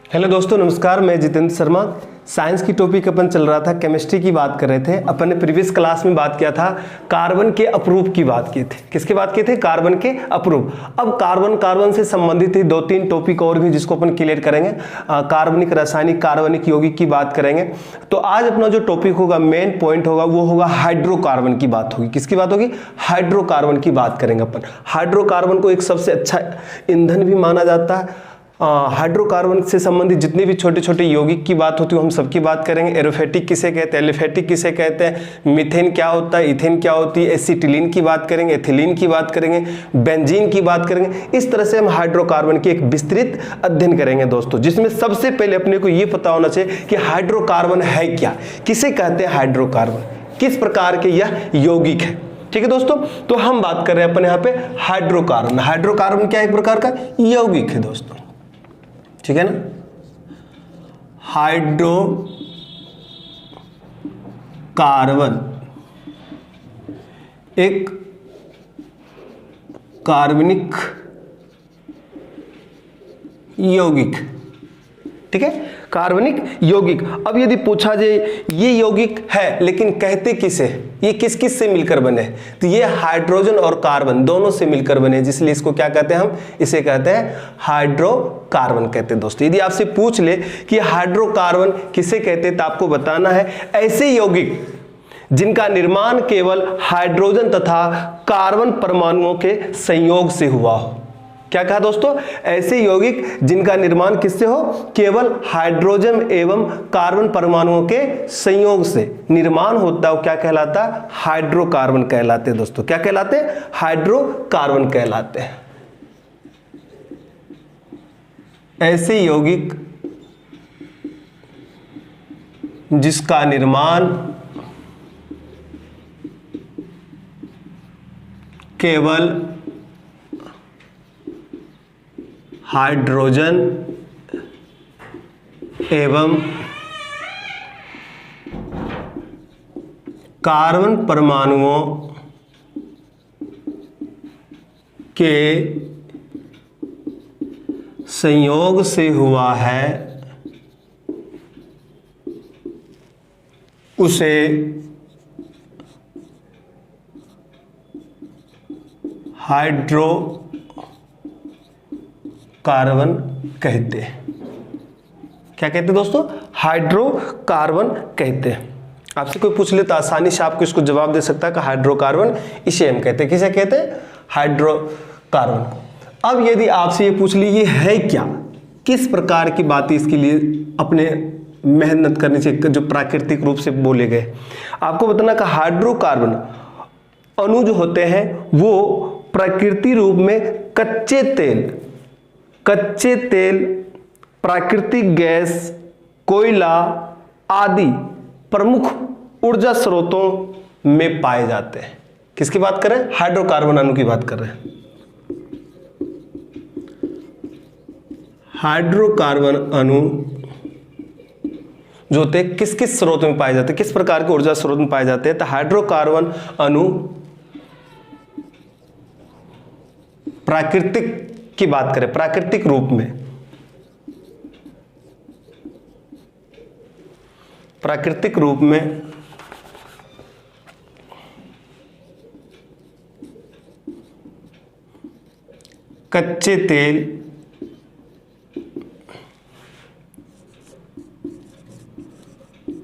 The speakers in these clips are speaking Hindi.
हेलो दोस्तों, नमस्कार। मैं जितेंद्र शर्मा। साइंस की टॉपिक अपन चल रहा था, केमिस्ट्री की बात कर रहे थे। अपन ने प्रीवियस क्लास में बात किया था कार्बन के अप्रूव की बात की थी। किसकी बात की थी? कार्बन के अप्रूव। अब कार्बन से संबंधित ही 2-3 टॉपिक और भी जिसको अपन क्लियर करेंगे। कार्बनिक, रासायनिक, कार्बनिक यौगिक की बात करेंगे। तो आज अपना जो टॉपिक होगा, मेन पॉइंट होगा, वो होगा हाइड्रोकार्बन की बात होगी। किसकी बात होगी? हाइड्रोकार्बन की बात करेंगे अपन। हाइड्रोकार्बन को एक सबसे अच्छा ईंधन भी माना जाता है। हाइड्रोकार्बन से संबंधित जितने भी छोटे छोटे यौगिक की बात होती है हम सबकी बात करेंगे। एरोफेटिक किसे कहते हैं, एलिफेटिक किसे कहते हैं, मीथेन क्या होता है, इथेन क्या होती है, एसिटिलीन की बात करेंगे, एथिलीन की बात करेंगे, बेंजीन की बात करेंगे। इस तरह से हम हाइड्रोकार्बन की एक विस्तृत अध्ययन करेंगे दोस्तों, जिसमें सबसे पहले अपने को ये पता होना चाहिए कि हाइड्रोकार्बन है क्या, किसे कहते हैं हाइड्रोकार्बन, किस प्रकार के यह यौगिक है। ठीक है दोस्तों, तो हम बात कर रहे हैं अपन यहाँ पे हाइड्रोकार्बन। हाइड्रोकार्बन क्या एक प्रकार का यौगिक है दोस्तों, ठीक है ना। हाइड्रोकार्बन एक कार्बनिक यौगिक, ठीक है, कार्बनिक यौगिक। अब यदि पूछा जाए ये यौगिक है लेकिन कहते किसे, ये किस किस से मिलकर बने, तो ये हाइड्रोजन और कार्बन दोनों से मिलकर बने, जिसलिए इसको क्या कहते हैं, हम इसे कहते हैं हाइड्रोकार्बन कहते हैं दोस्तों। यदि आपसे पूछ ले कि हाइड्रोकार्बन किसे कहते हैं, तो आपको बताना है ऐसे यौगिक जिनका निर्माण केवल हाइड्रोजन तथा कार्बन परमाणुओं के संयोग से हुआ हो। क्या कहा दोस्तों? ऐसे यौगिक जिनका निर्माण किससे हो? केवल हाइड्रोजन एवं कार्बन परमाणुओं के संयोग से निर्माण होता है, क्या कहलाता है? हाइड्रोकार्बन कहलाते हैं दोस्तों। क्या कहलाते हैं? हाइड्रोकार्बन कहलाते हैं। ऐसे यौगिक जिसका निर्माण केवल हाइड्रोजन एवं कार्बन परमाणुओं के संयोग से हुआ है, उसे हाइड्रोकार्बन कहते हैं। क्या कहते हैं दोस्तों? हाइड्रोकार्बन कहते हैं। आपसे कोई पूछ ले तो आसानी से आपको इसको जवाब दे सकता है कि हाइड्रोकार्बन इसे हम कहते हैं। किसे कहते हैं? हाइड्रोकार्बन को। अब यदि आपसे ये पूछ ली ये है क्या, किस प्रकार की बातें इसके लिए अपने मेहनत करनी चाहिए, जो प्राकृतिक रूप से बोले गए, आपको बताना कि हाइड्रोकार्बन अणु जो होते हैं वो प्रकृति रूप में कच्चे तेल, प्राकृतिक गैस, कोयला आदि प्रमुख ऊर्जा स्रोतों में पाए जाते हैं। किसकी बात करें? हाइड्रोकार्बन अणु की बात कर रहे हैं। हाइड्रोकार्बन अणु जो होते हैं किस किस स्रोत में पाए जाते हैं, किस प्रकार के ऊर्जा स्रोत में पाए जाते हैं, तो हाइड्रोकार्बन अणु प्राकृतिक की बात करें, प्राकृतिक रूप में, प्राकृतिक रूप में कच्चे तेल,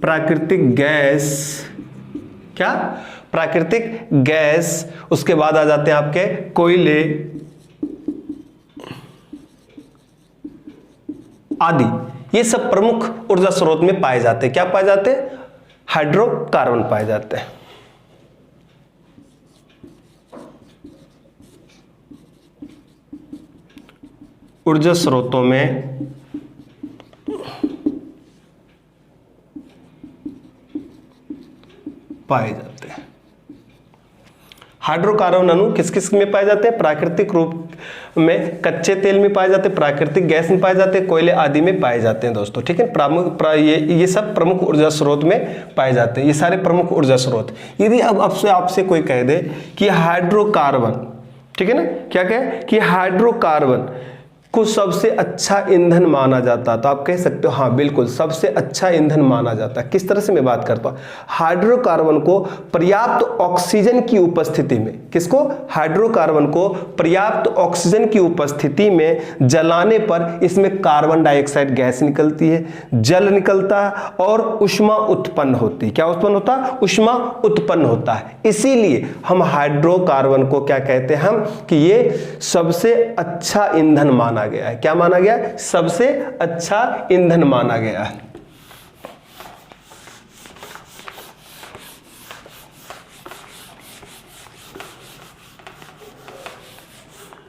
प्राकृतिक गैस, क्या? प्राकृतिक गैस, उसके बाद आ जाते हैं आपके कोयले आदि, ये सब प्रमुख ऊर्जा स्रोत में पाए जाते हैं। क्या पाए जाते हैं? हाइड्रोकार्बन पाए जाते हैं। ऊर्जा स्रोतों में पाए जाते हैं। हाइड्रोकार्बन अणु किस किस में पाए जाते हैं? प्राकृतिक रूप में कच्चे तेल में पाए जाते हैं, प्राकृतिक गैस में पाए जाते हैं, कोयले आदि में पाए जाते हैं दोस्तों। ठीक है, ये सब प्रमुख ऊर्जा स्रोत में पाए जाते हैं, ये सारे प्रमुख ऊर्जा स्रोत। यदि अब आपसे कोई कह दे कि हाइड्रोकार्बन, ठीक है ना, क्या कहे कि हाइड्रोकार्बन को सबसे अच्छा ईंधन माना जाता, तो आप कह सकते हो हाँ बिल्कुल सबसे अच्छा ईंधन माना जाता है। किस तरह से मैं बात करता हूँ, हाइड्रोकार्बन को पर्याप्त ऑक्सीजन की उपस्थिति में, किसको, हाइड्रोकार्बन को पर्याप्त ऑक्सीजन की उपस्थिति में जलाने पर इसमें कार्बन डाइऑक्साइड गैस निकलती है, जल निकलता है और ऊष्मा उत्पन्न होती है। क्या उत्पन्न होता है, ऊष्मा उत्पन्न होता है। इसीलिए हम हाइड्रोकार्बन को क्या कहते हैं हम, कि ये सबसे अच्छा ईंधन माना गया है। क्या माना गया है, सबसे अच्छा ईंधन माना गया है।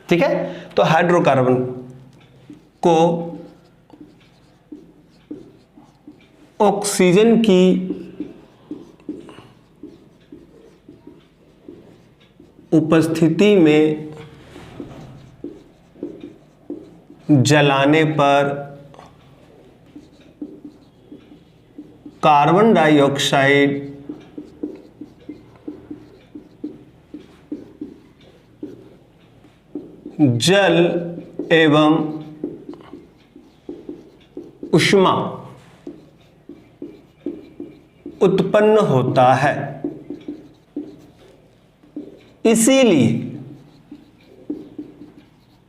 ठीक है, तो हाइड्रोकार्बन को ऑक्सीजन की उपस्थिति में जलाने पर कार्बन डाइऑक्साइड जल एवं ऊष्मा उत्पन्न होता है। इसीलिए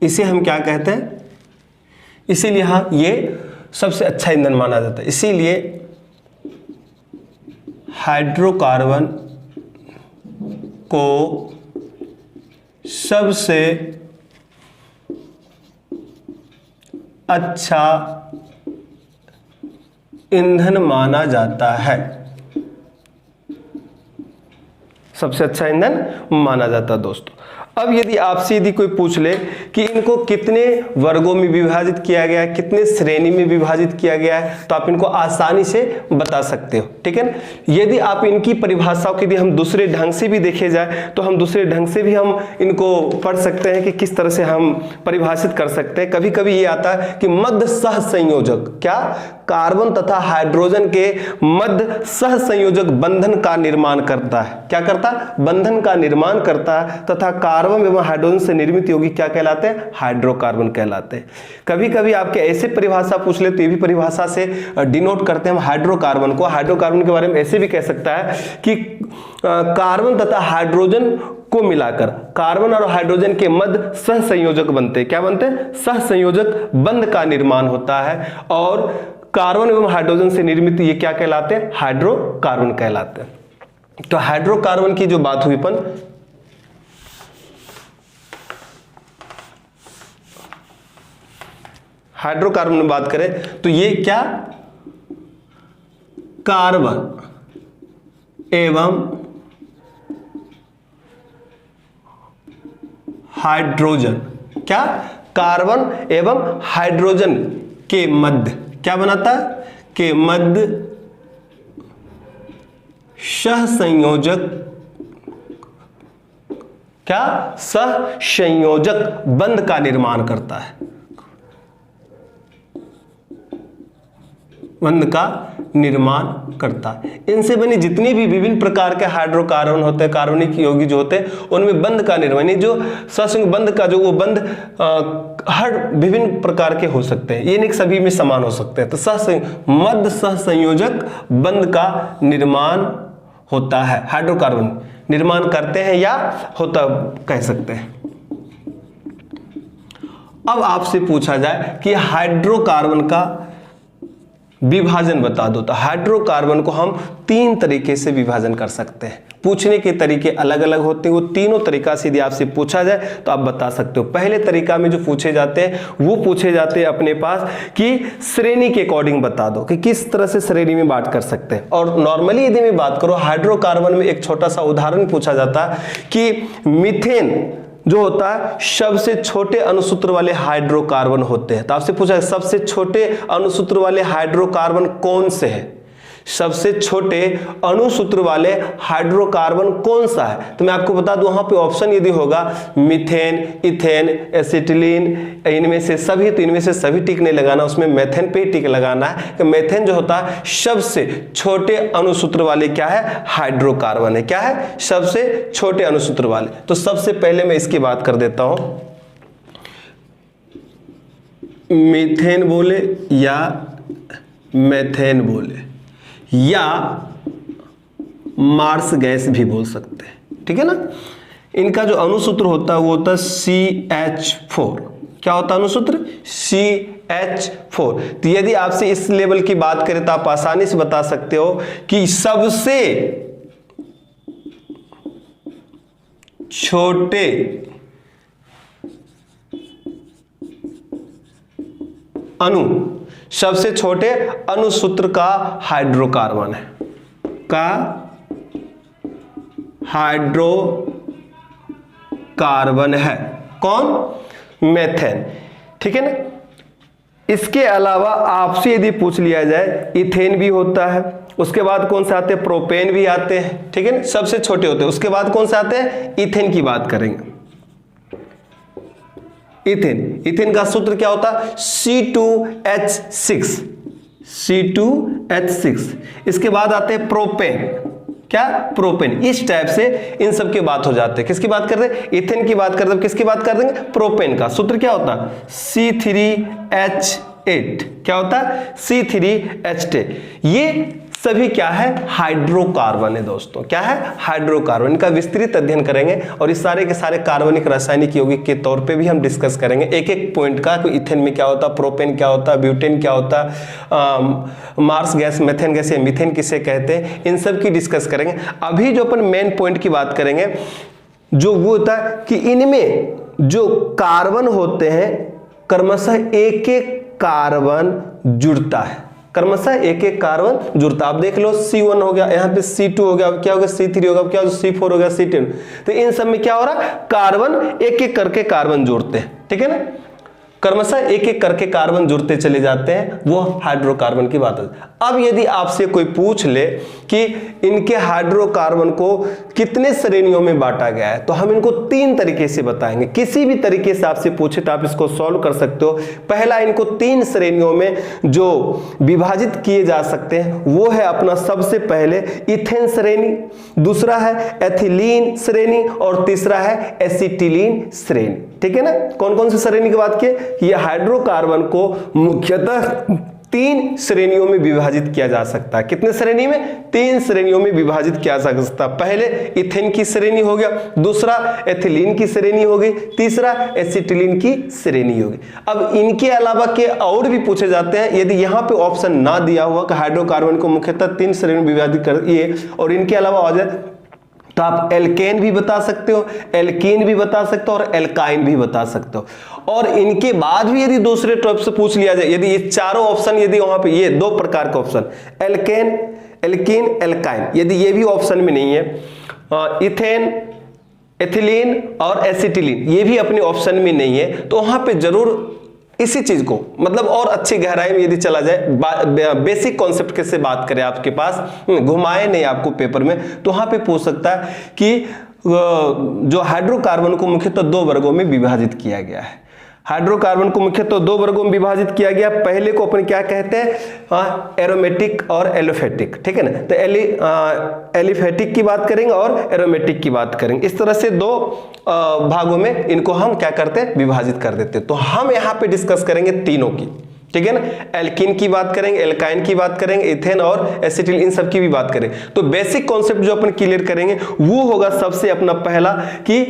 इसे हम क्या कहते हैं, इसीलिए हाँ ये सबसे अच्छा ईंधन माना जाता है। इसीलिए हाइड्रोकार्बन को सबसे अच्छा ईंधन माना जाता है, सबसे अच्छा ईंधन माना जाता है दोस्तों। अब यदि आपसे यदि कोई पूछ ले कि इनको कितने वर्गों में विभाजित किया गया है, कितने श्रेणी में विभाजित किया गया है, तो आप इनको आसानी से बता सकते हो। ठीक है ना, यदि आप इनकी परिभाषाओं के यदि हम दूसरे ढंग से भी देखे जाए तो हम दूसरे ढंग से भी हम इनको पढ़ सकते हैं कि किस तरह से हम परिभाषित कर सकते हैं। कभी कभी ये आता है कि मध्य सह संयोजक, क्या, कार्बन तथा हाइड्रोजन के मध्य सह संयोजक बंधन का निर्माण करता है। क्या करता है, बंधन का निर्माण करता है तथा कार्बन एवं हाइड्रोजन से निर्मित यौगिक क्या कहलाते हैं, हाइड्रोकार्बन कहलाते हैं। कभी कभी आपके ऐसे परिभाषा पूछ ले तो ये भी परिभाषा से डिनोट करते हैं हम हाइड्रोकार्बन को। हाइड्रोकार्बन के बारे में ऐसे भी कह सकता है कि कार्बन तथा हाइड्रोजन को मिलाकर कार्बन और हाइड्रोजन के मध्य सह संयोजक बनते हैं। क्या बनते हैं, सह संयोजक बंध का निर्माण होता है और कार्बन एवं हाइड्रोजन से निर्मित ये क्या कहलाते हैं, हाइड्रोकार्बन कहलाते हैं। तो हाइड्रोकार्बन की जो बात हुई अपन, हाइड्रोकार्बन में बात करें तो ये क्या, कार्बन एवं हाइड्रोजन, क्या, कार्बन एवं हाइड्रोजन के मध्य क्या बनाता है, के मध्य सह संयोजक, क्या, सह संयोजक बंध का निर्माण करता है, बंध का निर्माण करता है। इनसे बनी जितनी भी विभिन्न प्रकार के हाइड्रोकार्बन होते हैं, कार्बनिक यौगिक जो होते हैं, उनमें बंध का निर्माण, जो सहसंयोजक बंध का जो वो बंध हर विभिन्न प्रकार के हो सकते हैं, ये नहीं सभी में समान हो सकते हैं। तो मध्य सहसंयोजक बंध का निर्माण होता है, हाइड्रोकार्बन निर्माण करते हैं या होता कह सकते हैं। अब आपसे पूछा जाए कि हाइड्रोकार्बन का विभाजन बता दो, तो हाइड्रोकार्बन को हम 3 तरीके से विभाजन कर सकते हैं। पूछने के तरीके अलग अलग होते हैं, वो तीनों तरीका से यदि आपसे पूछा जाए तो आप बता सकते हो। पहले तरीका में जो पूछे जाते हैं वो पूछे जाते हैं अपने पास कि श्रेणी के अकॉर्डिंग बता दो कि किस तरह से श्रेणी में बांट कर सकते हैं। और नॉर्मली यदि मैं बात करूं हाइड्रोकार्बन में एक छोटा सा उदाहरण पूछा जाता है कि मीथेन जो होता है सबसे छोटे अणुसूत्र वाले हाइड्रोकार्बन होते हैं। तो आपसे पूछा सबसे छोटे अणुसूत्र वाले हाइड्रोकार्बन कौन से हैं, सबसे छोटे अणुसूत्र वाले हाइड्रोकार्बन कौन सा है। तो मैं आपको बता दूं वहां पे ऑप्शन यदि होगा मीथेन, इथेन, एसिटिलीन, इनमें से सभी, तो इनमें से सभी टिक नहीं लगाना, उसमें मेथेन पे टिक लगाना है कि मेथेन जो होता है सबसे छोटे अणुसूत्र वाले क्या है, हाइड्रोकार्बन है। क्या है, सबसे छोटे अणुसूत्र वाले। तो सबसे पहले मैं इसकी बात कर देता हूं। मीथेन बोले या मेथेन बोले या मार्स गैस भी बोल सकते हैं, ठीक है ना। इनका जो अणुसूत्र होता है वो होता है CH4। क्या होता है अणुसूत्र? CH4। तो यदि आपसे इस लेवल की बात करें तो आप आसानी से बता सकते हो कि सबसे छोटे अणु, सबसे छोटे अणुसूत्र का हाइड्रोकार्बन है, का हाइड्रोकार्बन है कौन? मेथेन, ठीक है ना। इसके अलावा आपसे यदि पूछ लिया जाए इथेन भी होता है, उसके बाद कौन से आते हैं? प्रोपेन भी आते हैं, ठीक है ना, सबसे छोटे होते हैं। उसके बाद कौन से आते हैं? इथेन की बात करेंगे। इथेन, इथेन का सूत्र क्या होता है? C2H6, C2H6। इसके बाद आते हैं प्रोपेन, क्या? प्रोपेन। इस टाइप से इन सब की बात हो जाते हैं। किसकी बात कर रहे हैं? इथेन की बात कर रहे हैं। किसकी बात कर देंगे? प्रोपेन का सूत्र क्या होता है? C3H8। क्या होता है? C3H8। ये सभी क्या है? हाइड्रोकार्बन है दोस्तों। क्या है? हाइड्रोकार्बन। इनका विस्तृत अध्ययन करेंगे और इस सारे के सारे कार्बनिक रासायनिक यौगिक के तौर पे भी हम डिस्कस करेंगे एक एक पॉइंट का। इथेन में क्या होता है, प्रोपेन क्या होता है, ब्यूटेन क्या होता है, मार्स गैस, मेथेन गैस या मीथेन किसे कहते हैं, इन सब की डिस्कस करेंगे। अभी जो अपन मेन पॉइंट की बात करेंगे जो वो होता है कि इनमें जो कार्बन होते हैं क्रमशः एक एक कार्बन जुड़ता है, क्रमशः एक एक कार्बन जुड़ता। आप देख लो C1 हो गया, यहाँ पे C2 हो गया, अब क्या हो गया? C3 हो गया, अब क्या हो गया? C4 हो गया, C10। तो इन सब में क्या हो रहा है? कार्बन एक एक करके कार्बन जोड़ते हैं, ठीक है ना। क्रमशः एक एक करके कार्बन जुड़ते चले जाते हैं, वो हाइड्रोकार्बन की बात है। अब यदि आपसे कोई पूछ ले कि इनके हाइड्रोकार्बन को कितने श्रेणियों में बांटा गया है, तो हम इनको 3 तरीके से बताएंगे। किसी भी तरीके से आपसे पूछे तो आप इसको सॉल्व कर सकते हो। पहला, इनको 3 श्रेणियों में जो विभाजित किए जा सकते हैं वो है अपना सबसे पहले इथेन श्रेणी, दूसरा है एथिलीन श्रेणी और तीसरा है एसिटिलीन श्रेणी, ठीक है ना। कौन कौन सी श्रेणी की बात की? ये हाइड्रोकार्बन को मुख्यतः 3 श्रेणियों में विभाजित किया जा सकता है। कितने श्रेणी में? 3 श्रेणियों में विभाजित किया जा सकता है। पहले इथेन की श्रेणी हो गया, दूसरा एथिलीन की श्रेणी हो गई, तीसरा एसिटिलीन की श्रेणी होगी। अब इनके अलावा के और भी पूछे जाते हैं। यदि यहाँ पे ऑप्शन ना दिया हुआ कि हाइड्रोकार्बन को मुख्यतः 3 श्रेणी में विभाजित करिए और इनके अलावा आ जाए तो आप एल्केन भी बता सकते हो, एल्कीन भी बता सकते हो और एल्काइन भी बता सकते हो। और इनके बाद भी यदि दूसरे टाइप से पूछ लिया जाए, यदि ये चारों ऑप्शन, यदि वहां पे ये 2 प्रकार के ऑप्शन एल्केन, एल्कीन, एल्काइन, यदि ये भी ऑप्शन में नहीं है, इथेन, एथिलीन और एसिटिलीन ये भी अपने ऑप्शन में नहीं है, तो वहां पे जरूर इसी चीज को मतलब और अच्छी गहराई में यदि चला जाए, बेसिक कॉन्सेप्ट कैसे बात करें, आपके पास घुमाए नहीं आपको पेपर में, तो वहां पे पूछ सकता है कि जो हाइड्रोकार्बन को मुख्यतः 2 वर्गों में विभाजित किया गया है। हाइड्रोकार्बन को मुख्यतः 2 वर्गों में विभाजित किया गया। पहले को अपन क्या कहते हैं? एरोमेटिक और एलोफेटिक, ठीक है ना। तो एलिफेटिक की बात करेंगे और एरोमेटिक की बात करेंगे। इस तरह से 2 भागों में इनको हम क्या करते हैं? विभाजित कर देते हैं। तो हम यहाँ पे डिस्कस करेंगे तीनों की, ठीक है ना। एल्कीन की बात करेंगे, एल्काइन की बात करेंगे, इथेन और एसिटिल, इन सब की भी बात करें। तो बेसिक कॉन्सेप्ट जो अपन क्लियर करेंगे वो होगा सबसे अपना पहला कि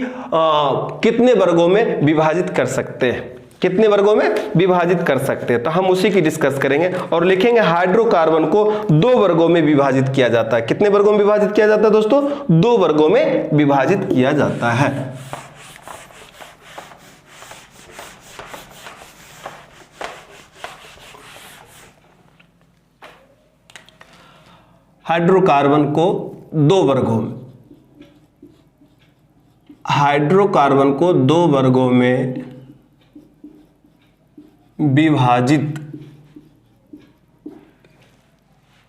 कितने वर्गों में विभाजित कर सकते हैं, कितने वर्गों में विभाजित कर सकते हैं। तो हम उसी की डिस्कस करेंगे और लिखेंगे हाइड्रोकार्बन को 2 वर्गों में विभाजित किया जाता है। कितने वर्गों में विभाजित किया जाता है दोस्तों? 2 वर्गों में विभाजित किया जाता है। हाइड्रोकार्बन को 2 वर्गों में, हाइड्रोकार्बन को 2 वर्गों में विभाजित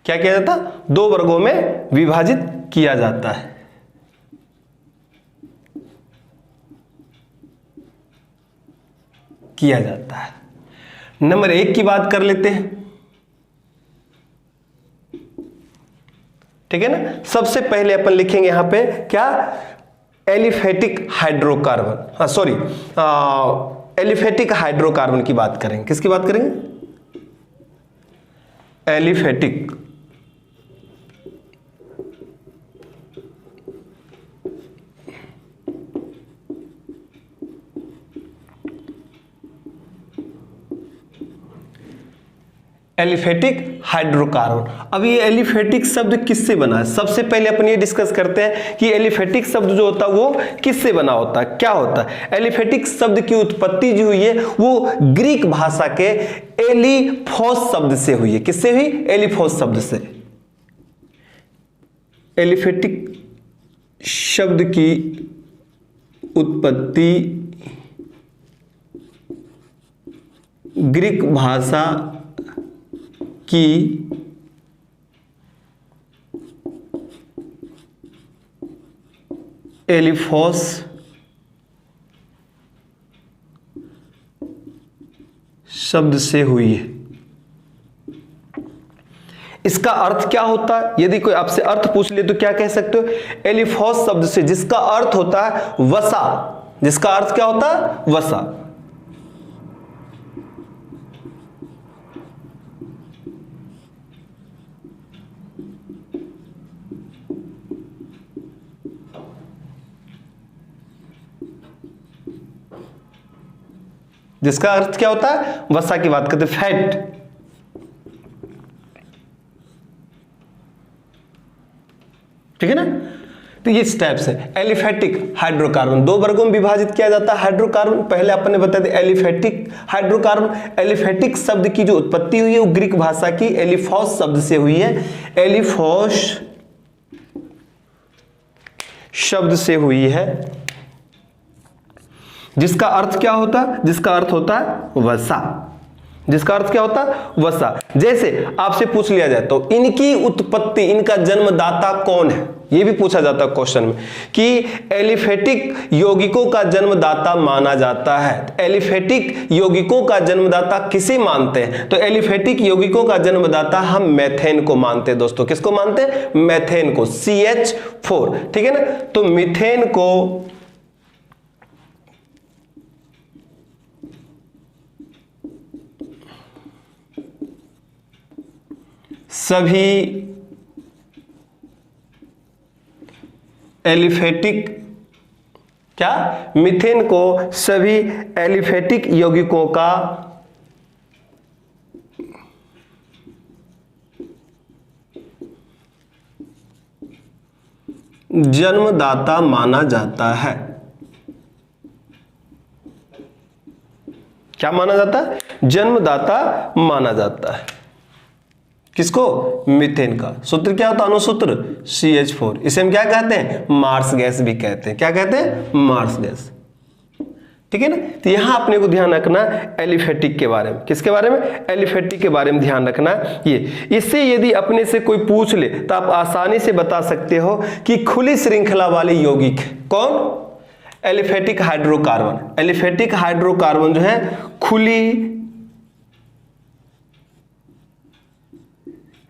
क्या किया जाता? 2 वर्गों में विभाजित किया जाता है। किया जाता है। नंबर 1 की बात कर लेते हैं, ठीक है ना। सबसे पहले अपन लिखेंगे यहां पे क्या? एलिफेटिक हाइड्रोकार्बन, एलिफेटिक हाइड्रोकार्बन की बात करेंगे। किसकी बात करेंगे? Aliphatic aliphatic hydrocarbon. अब ये एलिफेटिक शब्द किससे बना है? सबसे पहले अपन ये डिस्कस करते हैं कि एलिफेटिक शब्द जो होता है वो किससे बना होता है, क्या होता है। एलिफेटिक शब्द की उत्पत्ति जो हुई है वो ग्रीक भाषा के एलिफोस शब्द से हुई है। किससे हुई? एलिफोस शब्द से। एलिफेटिक शब्द की उत्पत्ति ग्रीक भाषा की एलिफोस शब्द से हुई है। इसका अर्थ क्या होता है? यदि कोई आपसे अर्थ पूछ ले तो क्या कह सकते हो? एलिफोस शब्द से, जिसका अर्थ होता है वसा। जिसका अर्थ क्या होता है? वसा। जिसका अर्थ क्या होता है? वसा की बात करते, फैट। ठीक है ना? तो ये स्टेप्स है। एलिफेटिक हाइड्रोकार्बन दो वर्गों में विभाजित किया जाता है हाइड्रोकार्बन। पहले अपन ने बताया था एलिफेटिक हाइड्रोकार्बन। एलिफेटिक शब्द की जो उत्पत्ति हुई है वो ग्रीक भाषा की एलिफोस शब्द से हुई है। एलिफोस शब्द से हुई है, जिसका अर्थ क्या होता है? जिसका अर्थ होता है वसा। जिसका अर्थ क्या होता है? वसा। जैसे आपसे पूछ लिया जाए तो इनकी उत्पत्ति, इनका जन्मदाता कौन है, यह भी पूछा जाता है क्वेश्चन में कि एलिफेटिक यौगिकों का जन्मदाता माना जाता है। एलिफेटिक यौगिकों का जन्मदाता किसे मानते हैं? तो एलिफेटिक यौगिकों का जन्मदाता हम मेथेन को मानते हैं दोस्तों। किसको मानते हैं? मेथेन को, CH4। ठीक है ना? तो मीथेन को सभी एलिफेटिक क्या? मीथेन को सभी एलिफेटिक यौगिकों का जन्मदाता माना जाता है। क्या माना जाता है? जन्मदाता माना जाता है। किसको? मीथेन का। सूत्र क्या होता है? अणुसूत्र CH4। इसे हम क्या कहते हैं? मार्स गैस भी कहते हैं। क्या कहते हैं? Marsh gas. ठीक है ना? तो यहां अपने को ध्यान रखना एलिफेटिक के बारे में। किसके बारे में? एलिफेटिक के बारे में ध्यान रखना ये। इससे यदि अपने से कोई पूछ ले तो आप आसानी से बता सकते हो कि खुली श्रृंखला वाले यौगिक कौन? Aliphatic hydrocarbon. एलिफेटिक हाइड्रोकार्बन जो है खुली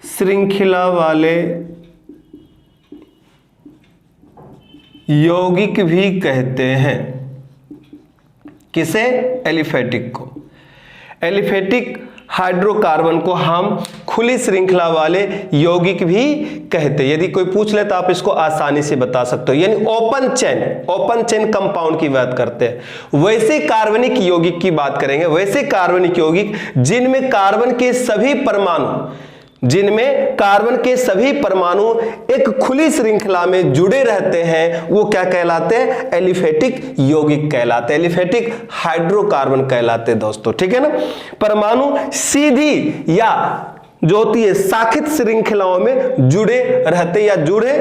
श्रृंखला वाले यौगिक भी कहते हैं। किसे? एलिफेटिक को। एलिफेटिक हाइड्रोकार्बन को हम खुली श्रृंखला वाले यौगिक भी कहते हैं। यदि कोई पूछ ले तो आप इसको आसानी से बता सकते हो, यानी ओपन चेन कंपाउंड की बात करते हैं। वैसे कार्बनिक यौगिक की बात करेंगे, वैसे कार्बनिक यौगिक जिनमें कार्बन के सभी परमाणु एक खुली श्रृंखला में जुड़े रहते हैं, वो क्या कहलाते हैं? एलिफेटिक यौगिक कहलाते हैं, एलिफेटिक हाइड्रोकार्बन कहलाते हैं दोस्तों। ठीक है ना? परमाणु सीधी या जो होती है शाखित श्रृंखलाओं में जुड़े रहते या जुड़े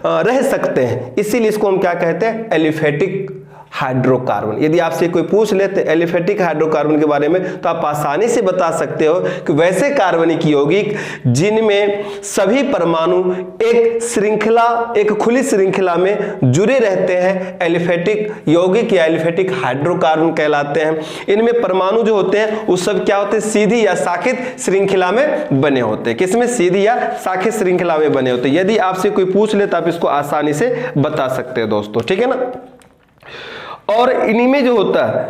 रह सकते हैं, इसीलिए इसको हम क्या कहते हैं? Aliphatic hydrocarbon. यदि आपसे कोई पूछ लेते एलिफेटिक हाइड्रोकार्बन के बारे में तो आप आसानी से बता सकते हो कि वैसे कार्बनिक यौगिक जिनमें सभी परमाणु एक खुली श्रृंखला में जुड़े रहते हैं, एलिफेटिक यौगिक या एलिफेटिक हाइड्रोकार्बन कहलाते हैं। इनमें परमाणु जो होते हैं वो सब क्या होते हैं? सीधी या शाखित श्रृंखला में बने होते हैं। किसमें? सीधी या शाखित श्रृंखला में बने होते हैं। यदि आपसे कोई पूछ ले तो आप इसको आसानी से बता सकते हैं दोस्तों। ठीक है ना? और इन्हीं में जो होता है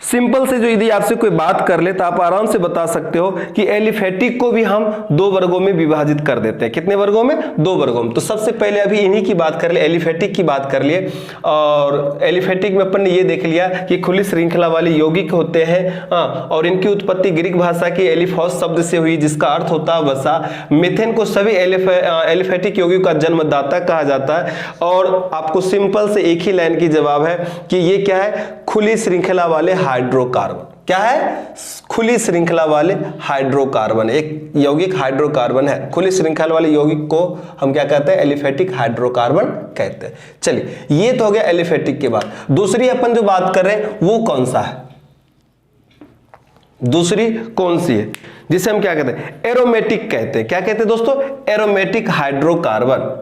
सिंपल से जो यदि आपसे कोई बात कर ले तो आप आराम से बता सकते हो कि एलिफेटिक को भी हम दो वर्गों में विभाजित कर देते हैं। कितने वर्गों में? दो वर्गों में। तो सबसे पहले अभी इन्हीं की बात कर ले, एलिफेटिक की बात कर लिए। और एलिफेटिक में अपन ने ये देख लिया कि खुली श्रृंखला वाले यौगिक होते हैं और इनकी उत्पत्ति ग्रीक भाषा के एलिफॉस शब्द से हुई, जिसका अर्थ होता है वसा। मीथेन को सभी एलिफेटिक यौगिकों का जन्मदाता कहा जाता है। और आपको सिंपल से एक ही लाइन की जवाब है कि ये क्या है? खुली श्रृंखला वाले हाइड्रोकार्बन। क्या है? खुली श्रृंखला वाले हाइड्रोकार्बन। एक यौगिक हाइड्रोकार्बन है। खुली श्रृंखला वाले यौगिक को हम क्या कहते हैं? एलिफेटिक हाइड्रोकार्बन कहते हैं। चलिए, ये तो हो गया एलिफेटिक के बाद। दूसरी अपन जो बात कर रहे हैं वो कौन सा है? दूसरी कौन सी है? जिसे हम क्या कहते हैं? एरोमेटिक कहते हैं। क्या कहते हैं दोस्तों? Aromatic hydrocarbon.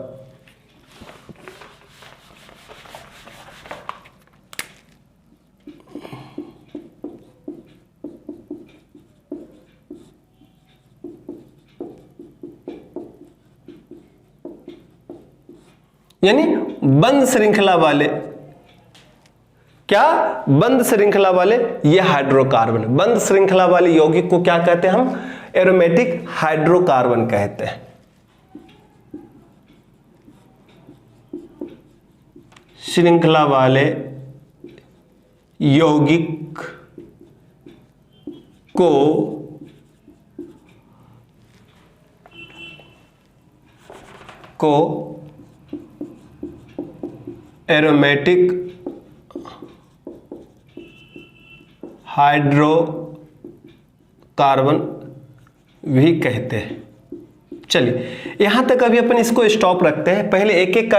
यानी बंद श्रृंखला वाले, क्या? बंद श्रृंखला वाले ये हाइड्रोकार्बन। बंद श्रृंखला वाले यौगिक को क्या कहते हैं हम? एरोमेटिक हाइड्रोकार्बन कहते हैं। श्रृंखला वाले यौगिक को एरोमेटिक हाइड्रोकार्बन भी कहते हैं। चलिए, यहां तक अभी अपन इसको स्टॉप रखते हैं। पहले एक एक का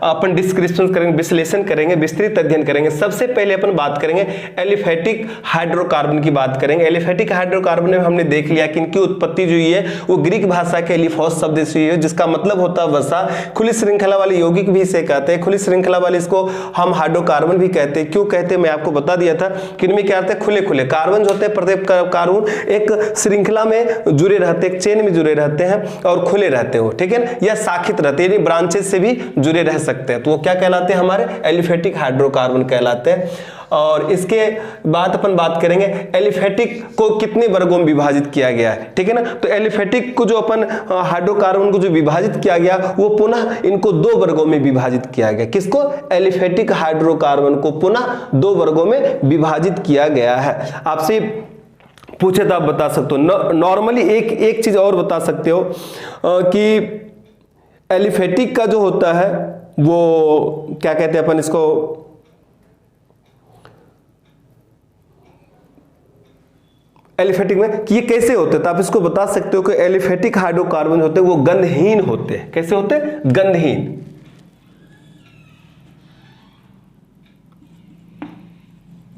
अपन डिस्क्रिप्शन करेंगे, विश्लेषण करेंगे, विस्तृत अध्ययन करेंगे। सबसे पहले अपन बात करेंगे एलिफेटिक हाइड्रोकार्बन की बात करेंगे। एलिफेटिक हाइड्रोकार्बन में हमने देख लिया कि इनकी उत्पत्ति जो हुई है वो ग्रीक भाषा के एलिफॉस शब्द से हुई है, जिसका मतलब होता है वसा। खुली श्रृंखला वाले यौगिक भी इसे कहते हैं। खुली श्रृंखला वाले इसको हम हाइड्रोकार्बन भी कहते हैं। क्यों कहते हैं मैं आपको बता दिया था कि इनमें क्या होता है? खुले खुले कार्बन जो होते हैं, प्रत्येक कार्बन एक श्रृंखला में जुड़े रहते हैं, एक चेन में जुड़े रहते हैं और खुले रहते हो, ठीक है ना, या शाखित रहते हैं, ब्रांचेस से भी जुड़े रह सकते हैं। तो वो क्या कहलाते हैं? हमारे एलिफेटिक हाइड्रोकार्बन कहलाते हैं। और इसके बाद अपन बात करेंगे एलिफेटिक को कितने वर्गों में विभाजित किया गया है, ठीक है ना। तो एलिफेटिक को जो अपन हाइड्रोकार्बन को जो विभाजित किया गया वो पुनः इनको दो वर्गों में विभाजित किया गया। किसको? एलिफेटिक हाइड्रोकार्बन को पुनः दो वर्गों में विभाजित किया गया है। आपसे पूछे तो आप बता सकते हो। नॉर्मली एक चीज और बता सकते हो कि एलिफेटिक का जो होता है वो क्या कहते हैं अपन इसको? एलिफेटिक में कि ये कैसे होते हैं, तो आप इसको बता सकते हो कि एलिफेटिक हाइड्रोकार्बन होते हैं वो गंधहीन होते हैं। कैसे होते हैं? गंधहीन।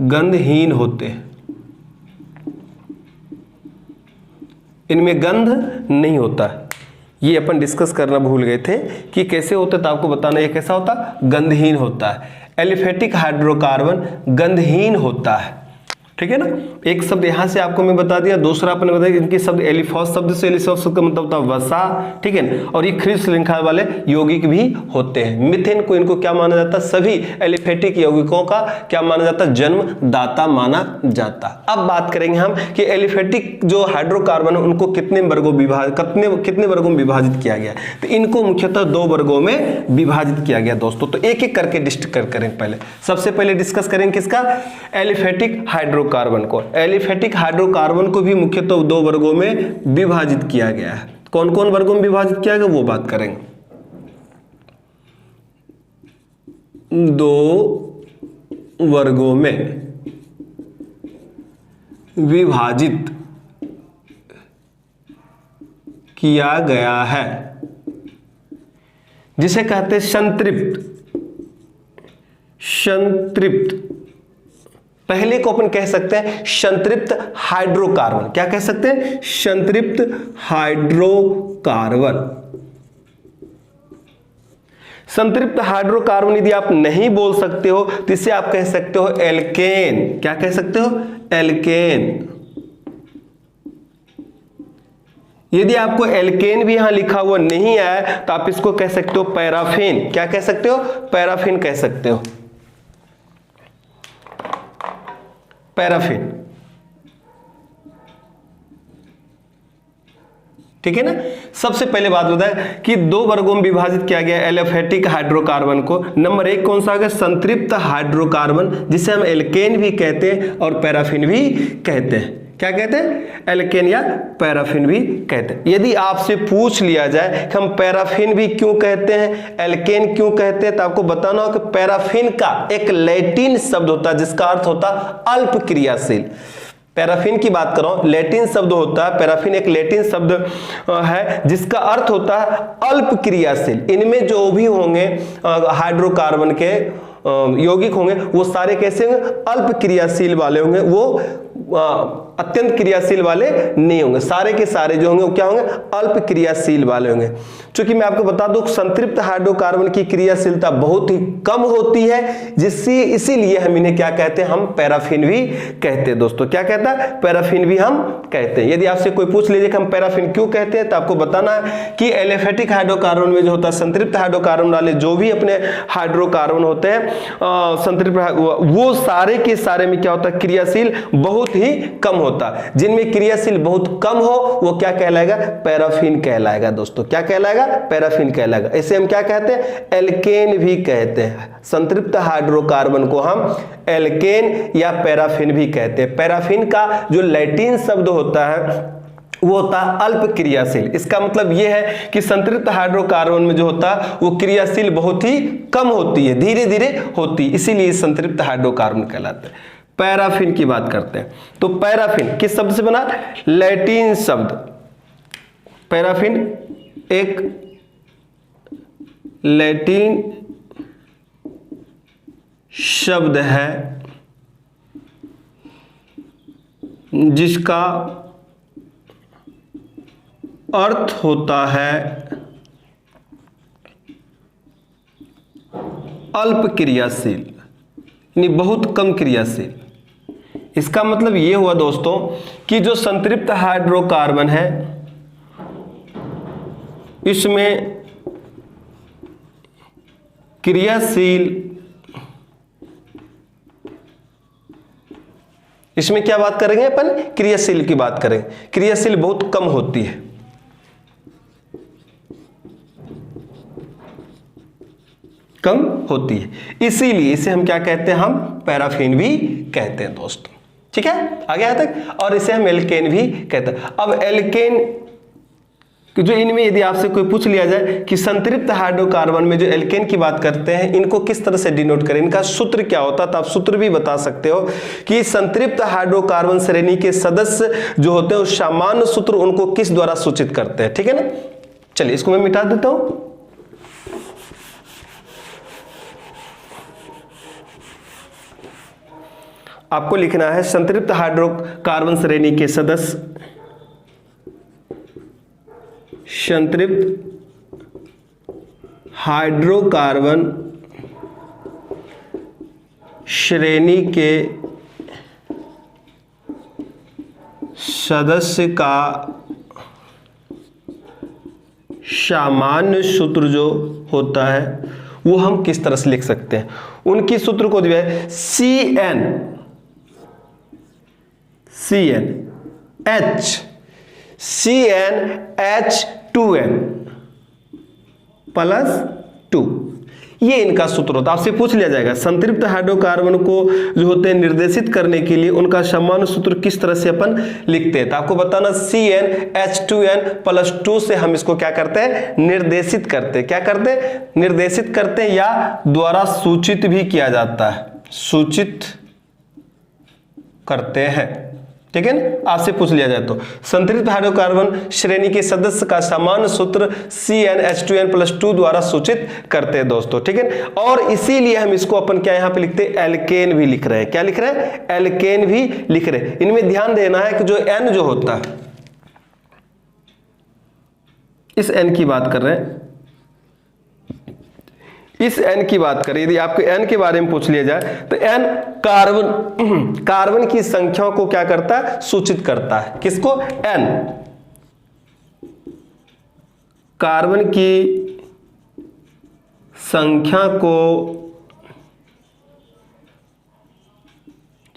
गंधहीन होते हैं। इनमें गंध नहीं होता है। ये अपन डिस्कस करना भूल गए थे कि कैसे होता है, तो आपको बताना ये कैसा होता? गंधहीन होता है। एलिफेटिक हाइड्रोकार्बन गंधहीन होता है, ठीक है ना। एक शब्द यहां से आपको मैं बता दिया। दूसरा आपने बताया इनके शब्द एलिफॉस शब्द से, एलिफॉस शब्द का मतलब होता है वसा, ठीक है ना। और ये खुली श्रृंखला वाले यौगिक भी होते हैं। मीथेन को इनको क्या माना जाता है? सभी एलिफेटिक यौगिकों का क्या माना जाता है? जन्मदाता माना जाता। अब बात करेंगे हम कि एलिफेटिक जो हाइड्रोकार्बन है उनको कितने वर्गों में विभाजित किया गया। तो इनको मुख्यतः दो वर्गों में विभाजित किया गया दोस्तों। तो एक एक करके डिस्कस करेंगे। पहले सबसे पहले डिस्कस करेंगे किसका? एलिफेटिक हाइड्रोकार्बन को। एलिफेटिक हाइड्रोकार्बन को भी मुख्यतः दो वर्गों में विभाजित किया गया है। कौन कौन वर्गों में विभाजित किया गया वो बात करेंगे। दो वर्गों में विभाजित किया गया है, जिसे कहते हैं संतृप्त। पहले को अपन कह सकते हैं संतृप्त हाइड्रोकार्बन। क्या कह सकते हैं? संतृप्त हाइड्रोकार्बन। संतृप्त हाइड्रोकार्बन यदि आप नहीं बोल सकते हो तो इसे आप कह सकते हो एल्केन। क्या कह सकते हो? एल्केन। यदि आपको एल्केन भी यहां लिखा हुआ नहीं आया तो आप इसको कह सकते हो पैराफिन। क्या कह सकते हो? पैराफिन कह सकते हो। पैराफिन, ठीक है ना। सबसे पहले बात बताए कि दो वर्गों में विभाजित किया गया एलिफेटिक हाइड्रोकार्बन को। नंबर एक कौन सा आ गया, संतृप्त हाइड्रोकार्बन, जिसे हम एल्केन भी कहते हैं और पैराफिन भी कहते हैं। क्या कहते हैं, एल्केन या पैराफिन भी कहते हैं। यदि आपसे पूछ लिया जाए कि हम पैराफिन भी क्यों कहते हैं, एल्केन क्यों कहते हैं, तो आपको बताना हो कि पैराफिन का एक लैटिन शब्द होता है जिसका अर्थ होता है अल्प क्रियाशील। पैराफिन की बात कर रहा हूं, लैटिन शब्द होता है, पैराफिन एक लैटिन शब्द है जिसका अर्थ होता है अल्प क्रियाशील। इनमें जो भी होंगे हाइड्रोकार्बन के यौगिक होंगे वो सारे कैसे होंगे, अल्प क्रियाशील वाले होंगे, वो अत्यंत क्रियाशील वाले नहीं होंगे। सारे के सारे जो होंगे वो क्या होंगे, अल्प क्रियाशील वाले होंगे। क्योंकि मैं आपको बता दूं संतृप्त हाइड्रोकार्बन की क्रियाशीलता बहुत ही कम होती है, जिससे इसीलिए हम इन्हें क्या कहते हैं, हम पैराफिन भी कहते हैं। दोस्तों क्या कहता है, पैराफिन भी हम कहते हैं। यदि आपसे कोई पूछ लीजिए कि हम पैराफिन क्यों कहते हैं, तो आपको बताना है कि एलिफेटिक हाइड्रोकार्बन में जो होता है संतृप्त हाइड्रोकार्बन वाले जो भी अपने हाइड्रोकार्बन होते हैं संतृप्त, वो सारे के सारे में क्या होता है, क्रियाशील बहुत ही कम होता है। जिनमें क्रियाशील बहुत कम हो वो क्या कहलाएगा, पैराफिन कहलाएगा। दोस्तों क्या कहलाएगा, पैराफिन कहलाएगा। इसे हम क्या कहते हैं, एल्केन भी कहते हैं। संतृप्त हाइड्रोकार्बन को हम एल्केन या पैराफिन भी कहते हैं। पैराफिन का जो लैटिन शब्द होता है वो होता है अल्प क्रियाशील। इसका मतलब यह है कि संतृप्त हाइड्रोकार्बन में जो होता है वो क्रियाशील बहुत ही कम होती है, धीरे धीरे होती है, इसीलिए संतृप्त हाइड्रोकार्बन कहलाते हैं। पैराफिन की बात करते हैं तो पैराफिन किस शब्द से बना, लैटिन शब्द। पैराफिन एक लैटिन शब्द है जिसका अर्थ होता है अल्प क्रियाशील, यानी बहुत कम क्रियाशील। इसका मतलब यह हुआ दोस्तों कि जो संतृप्त हाइड्रोकार्बन है इसमें क्रियाशील, इसमें क्या बात करेंगे अपन, क्रियाशील की बात करेंगे। क्रियाशील बहुत कम होती है, कम होती है, इसीलिए इसे हम क्या कहते हैं, हम पैराफिन भी कहते हैं दोस्तों। ठीक है, आगे यहाँ तक। और इसे हम एल्केन भी कहते हैं। अब एल्केन जो इनमें यदि आपसे कोई पूछ लिया जाए कि संतृप्त हाइड्रोकार्बन में जो एल्केन की बात करते हैं इनको किस तरह से डिनोट करें, इनका सूत्र क्या होता है, तो आप सूत्र भी बता सकते हो कि संतृप्त हाइड्रोकार्बन श्रेणी के सदस्य जो होते हैं उस सामान्य सूत्र उनको किस द्वारा सूचित करते हैं। ठीक है ना, चलिए इसको मैं मिटा देता हूं। आपको लिखना है संतृप्त हाइड्रोकार्बन श्रेणी के सदस्य, संतृप्त हाइड्रोकार्बन श्रेणी के सदस्य का सामान्य सूत्र जो होता है वो हम किस तरह से लिख सकते हैं। उनकी सूत्र को जो है CnH2n प्लस 2, ये इनका सूत्र होता है। आपसे पूछ लिया जाएगा संतृप्त हाइड्रोकार्बन को जो होते हैं निर्देशित करने के लिए उनका सामान्य सूत्र किस तरह से अपन लिखते हैं, तो आपको बताना CnH2n प्लस 2 से हम इसको क्या करते हैं, निर्देशित करते हैं। क्या करते हैं, निर्देशित करते हैं, या द्वारा सूचित भी किया जाता है, सूचित करते हैं। ठीक है ना, आपसे पूछ लिया जाए तो संतृप्त हाइड्रोकार्बन श्रेणी के सदस्य का सामान्य सूत्र CnH2n प्लस 2 द्वारा सूचित करते हैं दोस्तों। ठीक है, और इसीलिए हम इसको अपन क्या यहां पे लिखते हैं, एल्केन भी लिख रहे हैं। क्या लिख रहे हैं, एल्केन भी लिख रहे हैं। इनमें ध्यान देना है कि जो N जो होता है, इस N की बात कर रहे हैं, इस N की बात करें, यदि आपको N के बारे में पूछ लिया जाए तो N कार्बन की संख्या को क्या करता है, सूचित करता है। किसको, N कार्बन की संख्या को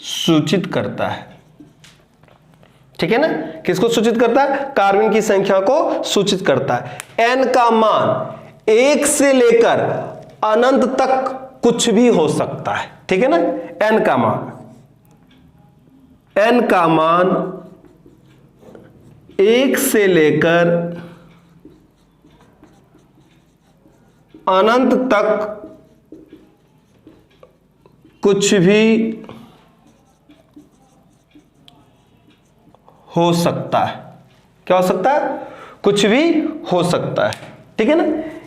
सूचित करता है। ठीक है ना, किसको सूचित करता है? कार्बन की संख्या को सूचित करता है। n का मान 1 से लेकर अनंत तक कुछ भी हो सकता है। ठीक है ना, n का मान 1 से लेकर अनंत तक कुछ भी हो सकता है। क्या हो सकता है? कुछ भी हो सकता है। ठीक है ना,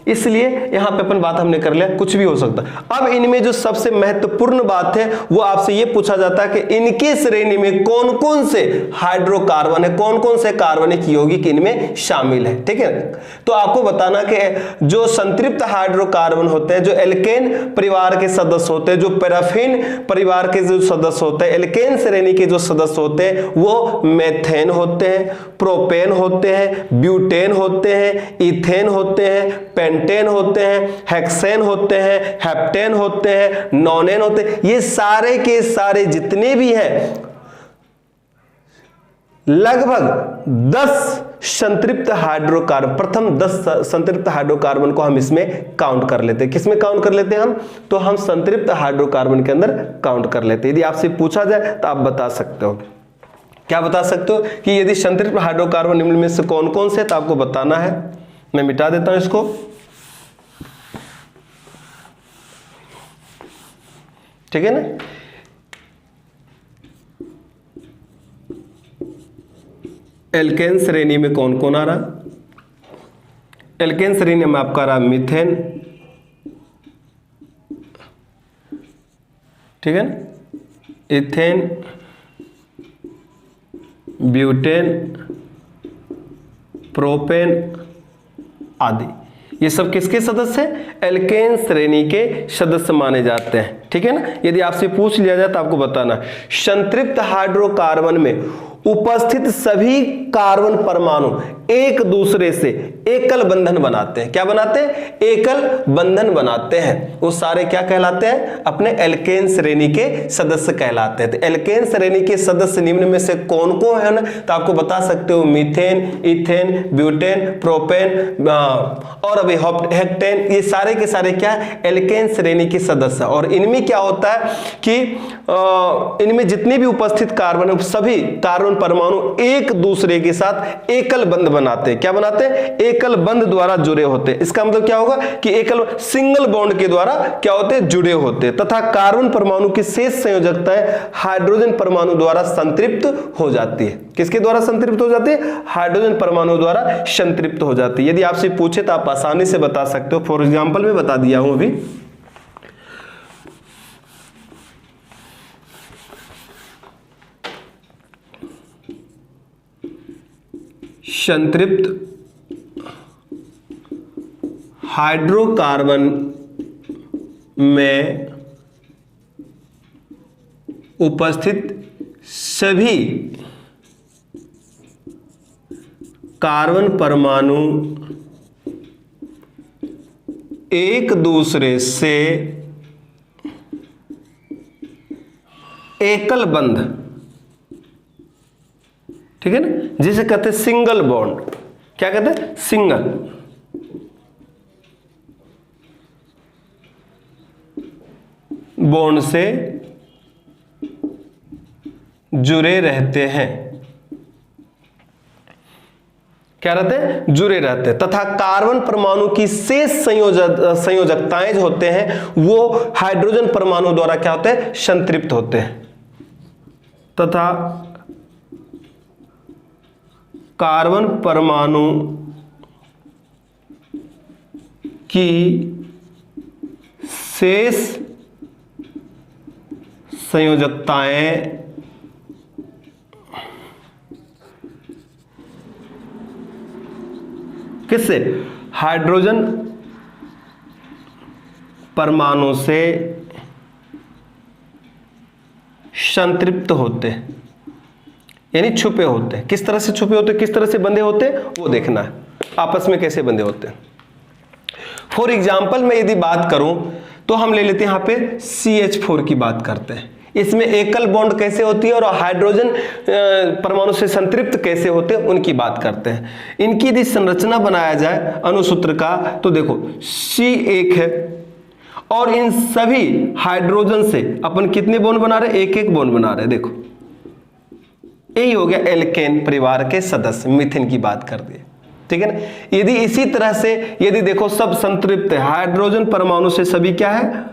इसलिए यहां पे अपन बात हमने कर लिया, कुछ भी हो सकता है। अब इनमें जो सबसे महत्वपूर्ण बात है वो आपसे ये पूछा जाता है कि इनके श्रेणी में कौन कौन से हाइड्रोकार्बन है, कौन कौन से कार्बनिक यौगिक इनमें शामिल है। ठीक है, तो आपको बताना कि जो संतृप्त हाइड्रोकार्बन होते हैं, जो एल्केन परिवार के सदस्य होते हैं, जो पैराफिन परिवार के जो सदस्य होते हैं, एल्केन श्रेणी के जो सदस्य होते हैं वो मेथेन होते हैं, प्रोपेन होते हैं, ब्यूटेन होते हैं, इथेन होते हैं, पेंटेन होते हैं, हेक्सेन होते हैं, हेप्टेन होते हैं, नॉनेन होते हैं। ये सारे के सारे जितने भी हैं लगभग 10 संतृप्त हाइड्रोकार्बन, प्रथम 10 संतृप्त हाइड्रोकार्बन को हम इसमें काउंट कर लेते हैं। किसमें काउंट कर लेते हैं हम? तो हम संतृप्त हाइड्रोकार्बन के अंदर काउंट कर लेते हैं। यदि आपसे पूछा जाए तो आप बता सकते हो, क्या बता सकते हो कि यदि संतृप्त हाइड्रोकार्बन निम्न में से कौन कौन से, तो आपको बताना है। मैं मिटा देता हूं इसको। ठीक है ना, एल्केन श्रेणी में कौन कौन आ रहा? एल्केन श्रेणी में आपका रहा मीथेन। ठीक है ना, इथेन, ब्यूटेन, प्रोपेन आदि। ये सब किसके सदस्य हैं? एल्केन श्रेणी के सदस्य माने जाते हैं। ठीक है ना, यदि आपसे पूछ लिया जाए तो आपको बताना संतृप्त हाइड्रोकार्बन में उपस्थित सभी कार्बन परमाणु एक दूसरे से एकल बंधन बनाते हैं। क्या बनाते हैं? एकल बंधन बनाते हैं। वो सारे क्या कहलाते हैं? अपने एल्केन श्रेणी के सदस्य कहलाते हैं। तो एल्केन श्रेणी के सदस्य निम्न में से कौन कौन है ना, तो आपको बता सकते हो मीथेन, इथेन, ब्यूटेन, प्रोपेन और अभी हेक्टेन। ये सारे के सारे क्या है? एल्केन श्रेणी के सदस्य। और इनमें क्या होता है कि इनमें जितने भी उपस्थित कार्बन है सभी कार्बन परमाणु एक दूसरे के साथ एकल बंध बनाते हैं। क्या बनाते हैं? एकल बंध द्वारा जुड़े होते हैं। इसका मतलब क्या होगा कि एकल सिंगल बॉन्ड के द्वारा क्या होते हैं? जुड़े होते हैं। तथा कार्बन परमाणु की शेष संयोजकताएं हाइड्रोजन परमाणु द्वारा संतृप्त हो जाती है। किसके द्वारा संतृप्त हो जाती है? हाइड्रोजन परमाणु द्वारा संतृप्त हो जाती है। यदि आपसे पूछे तो आप आसानी से बता सकते हो। फॉर एग्जाम्पल में बता दिया हूं अभी। संतृप्त हाइड्रोकार्बन में उपस्थित सभी कार्बन परमाणु एक दूसरे से एकल बंध, ठीक है ना, जिसे कहते हैं सिंगल बॉन्ड। क्या कहते हैं? सिंगल बॉन्ड से जुड़े रहते हैं। क्या रहते हैं? जुड़े रहते हैं। तथा कार्बन परमाणु की शेष संयोजकताएं जो होते हैं वो हाइड्रोजन परमाणु द्वारा क्या होते हैं? संतृप्त होते हैं। तथा कार्बन परमाणु की शेष संयोजकताएं किससे? हाइड्रोजन परमाणु से संतृप्त होते हैं, यानी छुपे होते हैं। किस तरह से छुपे होते हैं, किस तरह से बंधे होते हैं, वो देखना है आपस में कैसे बंधे होते हैं। फॉर एग्जाम्पल मैं यदि बात करूं तो हम ले लेते हैं यहां पे CH4 की बात करते हैं। इसमें एकल बॉन्ड कैसे होती है और हाइड्रोजन परमाणु से संतृप्त कैसे होते हैं उनकी बात करते हैं। इनकी यदि संरचना बनाया जाए अणुसूत्र का तो देखो C1 है और इन सभी हाइड्रोजन से अपन कितने बॉन्ड बना रहे हैं, एक एक बॉन्ड बना रहे हैं। देखो यही हो गया एल्केन परिवार के सदस्य, मीथेन की बात कर दी, ठीक है ना। यदि इसी तरह से यदि देखो सब संतृप्त है, हाइड्रोजन परमाणु से सभी क्या है,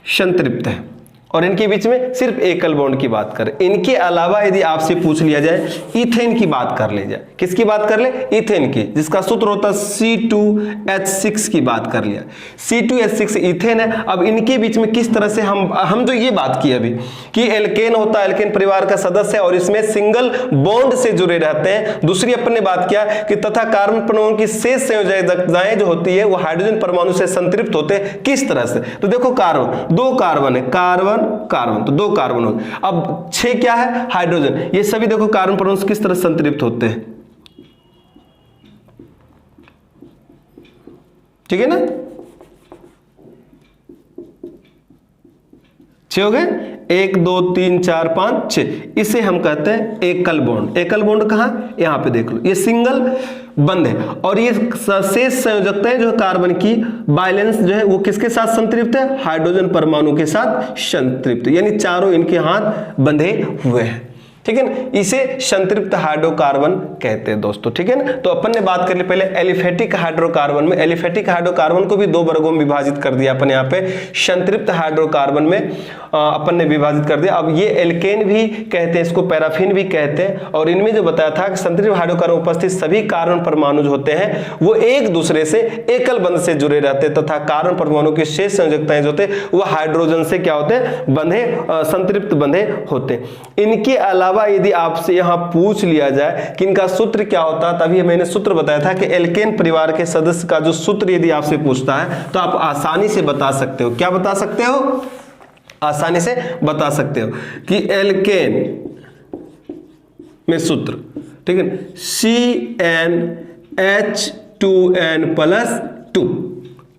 संतृप्त है और इनके बीच में सिर्फ एकल बॉन्ड की बात करें। इनके अलावा यदि आपसे पूछ लिया जाए इथेन की बात कर ली जाए, किसकी बात कर ले, इथेन की, जिसका सूत्र होता है C2H6 की बात कर लिया। C2H6 इथेन है। अब इनके बीच में किस तरह से हम जो ये बात की अभी कि एल्केन होता है, एल्केन परिवार का सदस्य है और इसमें सिंगल बॉन्ड से जुड़े रहते हैं। दूसरी अपन ने बात किया कि तथा कार्बन परमाणु की शेष संयोजकताएं जो होती है वो हाइड्रोजन परमाणु से संतृप्त होते हैं। किस तरह से, तो देखो कार्बन, दो कार्बन है, कार्बन कार्बन, तो दो कार्बन हो गए। अब 6 क्या है, हाइड्रोजन। ये सभी देखो कार्बन परमाणु से किस तरह संतृप्त होते हैं, ठीक है ना। 6 हो गए, 1 2 3 4 5 6, इसे हम कहते हैं एकल बॉन्ड। एकल बॉन्ड कहां, यहां पे देख लो, ये सिंगल बंद है और ये शेष संयोजकताएं जो है कार्बन की बैलेंस जो है वो किसके साथ संतृप्त है, हाइड्रोजन परमाणु के साथ संतृप्त, यानी चारों इनके हाथ बंधे हुए हैं, ठीक है ना। इसे संतृप्त हाइड्रोकार्बन कहते हैं दोस्तों, ठीक है ना। तो अपन ने बात कर ली पहले एलिफेटिक हाइड्रोकार्बन में। एलिफेटिक हाइड्रोकार्बन को भी 2 वर्गों में विभाजित कर दिया अपन यहाँ पे। संतृप्त हाइड्रोकार्बन में अपन ने विभाजित कर दिया। अब ये एल्केन भी कहते हैं, इसको पैराफिन भी कहते हैं और इनमें जो बताया था कि संतृप्त हाइड्रोकार्बन उपस्थित सभी कार्बन परमाणु जो होते हैं वो एक दूसरे से एकल बंध से जुड़े रहते हैं तथा कार्बन परमाणु की शेष संयोजकताएं जो होते हैं वो हाइड्रोजन से क्या होते हैं, बंधे, संतृप्त बंधे होते हैं। इनके अलावा यदि आपसे यहां पूछ लिया जाए कि इनका सूत्र क्या होता है, तभी मैंने सूत्र बताया था कि एल्केन परिवार के सदस्य का जो सूत्र यदि आपसे पूछता है तो आप आसानी से बता सकते हो। क्या बता सकते हो, आसानी से बता सकते हो कि एल्केन में सूत्र, ठीक है, CnH2n+2,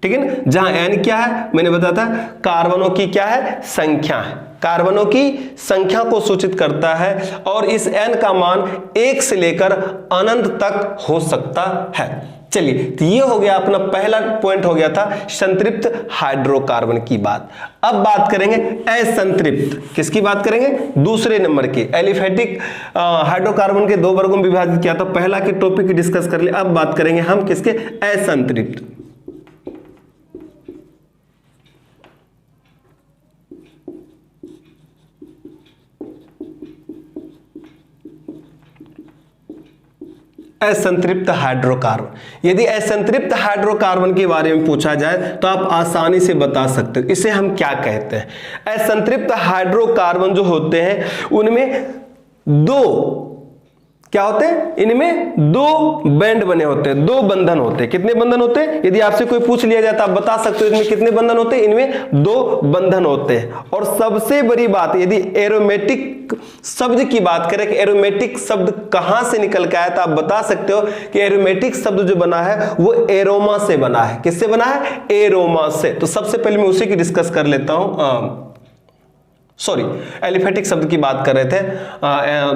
ठीक है ना। जहां n क्या है, मैंने बताया था कार्बनों की क्या है, संख्या है, कार्बनों की संख्या को सूचित करता है और इस n का मान 1 से लेकर अनंत तक हो सकता है। चलिए, तो ये हो गया अपना पहला पॉइंट, हो गया था संतृप्त हाइड्रोकार्बन की बात। अब बात करेंगे असंतृप्त, किसकी बात करेंगे, दूसरे नंबर की। एलिफेटिक हाइड्रोकार्बन के 2 वर्गों में विभाजित किया, तो पहला के टॉपिक डिस्कस कर लिया। अब बात करेंगे हम किसके, असंतृप्त। असंतृप्त हाइड्रोकार्बन। यदि असंतृप्त हाइड्रोकार्बन के बारे में पूछा जाए तो आप आसानी से बता सकते हो इसे हम क्या कहते हैं। असंतृप्त हाइड्रोकार्बन जो होते हैं उनमें 2 क्या होते हैं, इनमें 2 बैंड बने होते हैं, 2 बंधन होते हैं। कितने बंधन होते हैं, यदि आपसे कोई पूछ लिया जाए तो आप बता सकते हो इनमें कितने बंधन होते हैं, इनमें 2 बंधन होते हैं। और सबसे बड़ी बात, यदि एरोमेटिक शब्द की बात करें कि एरोमेटिक शब्द कहां से निकल के आया, तो आप बता सकते हो कि एरोमेटिक शब्द जो बना है वो एरोमा से बना है। किससे बना है, एरोमा से। तो सबसे पहले मैं उसी की डिस्कस कर लेता हूं। सॉरी, एलिफेटिक शब्द की बात कर रहे थे,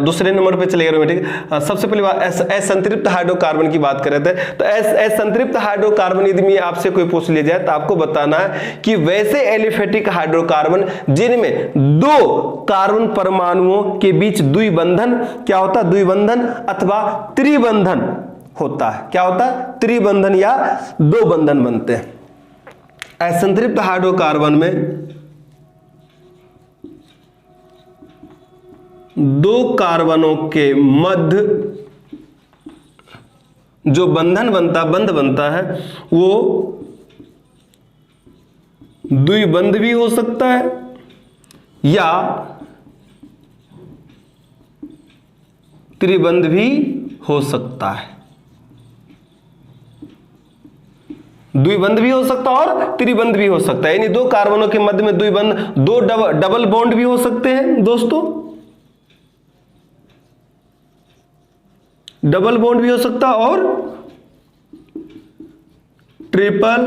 दूसरे नंबर पे चले एरोमेटिक। सबसे पहले बात असंतृप्त हाइड्रोकार्बन की बात कर रहे थे। तो असंतृप्त हाइड्रोकार्बन यदि मैं आपसे कोई पूछ लिया जाए तो आपको बताना है कि वैसे एलिफेटिक हाइड्रोकार्बन जिनमें 2 कार्बन परमाणुओं के बीच द्विबंधन क्या होता है, द्विबंधन अथवा त्रिबंधन होता है। क्या होता है, त्रिबंधन या 2 बंधन बनते हैं। असंतृप्त हाइड्रोकार्बन में 2 कार्बनों के मध्य जो बंधन बनता है वो द्विबंध भी हो सकता है या त्रिबंध भी हो सकता है। द्विबंध भी हो सकता है और त्रिबंध भी हो सकता है, यानी 2 कार्बनों के मध्य में द्विबंध, 2 डबल बॉन्ड भी हो सकते हैं दोस्तों, डबल बॉन्ड भी हो सकता है और ट्रिपल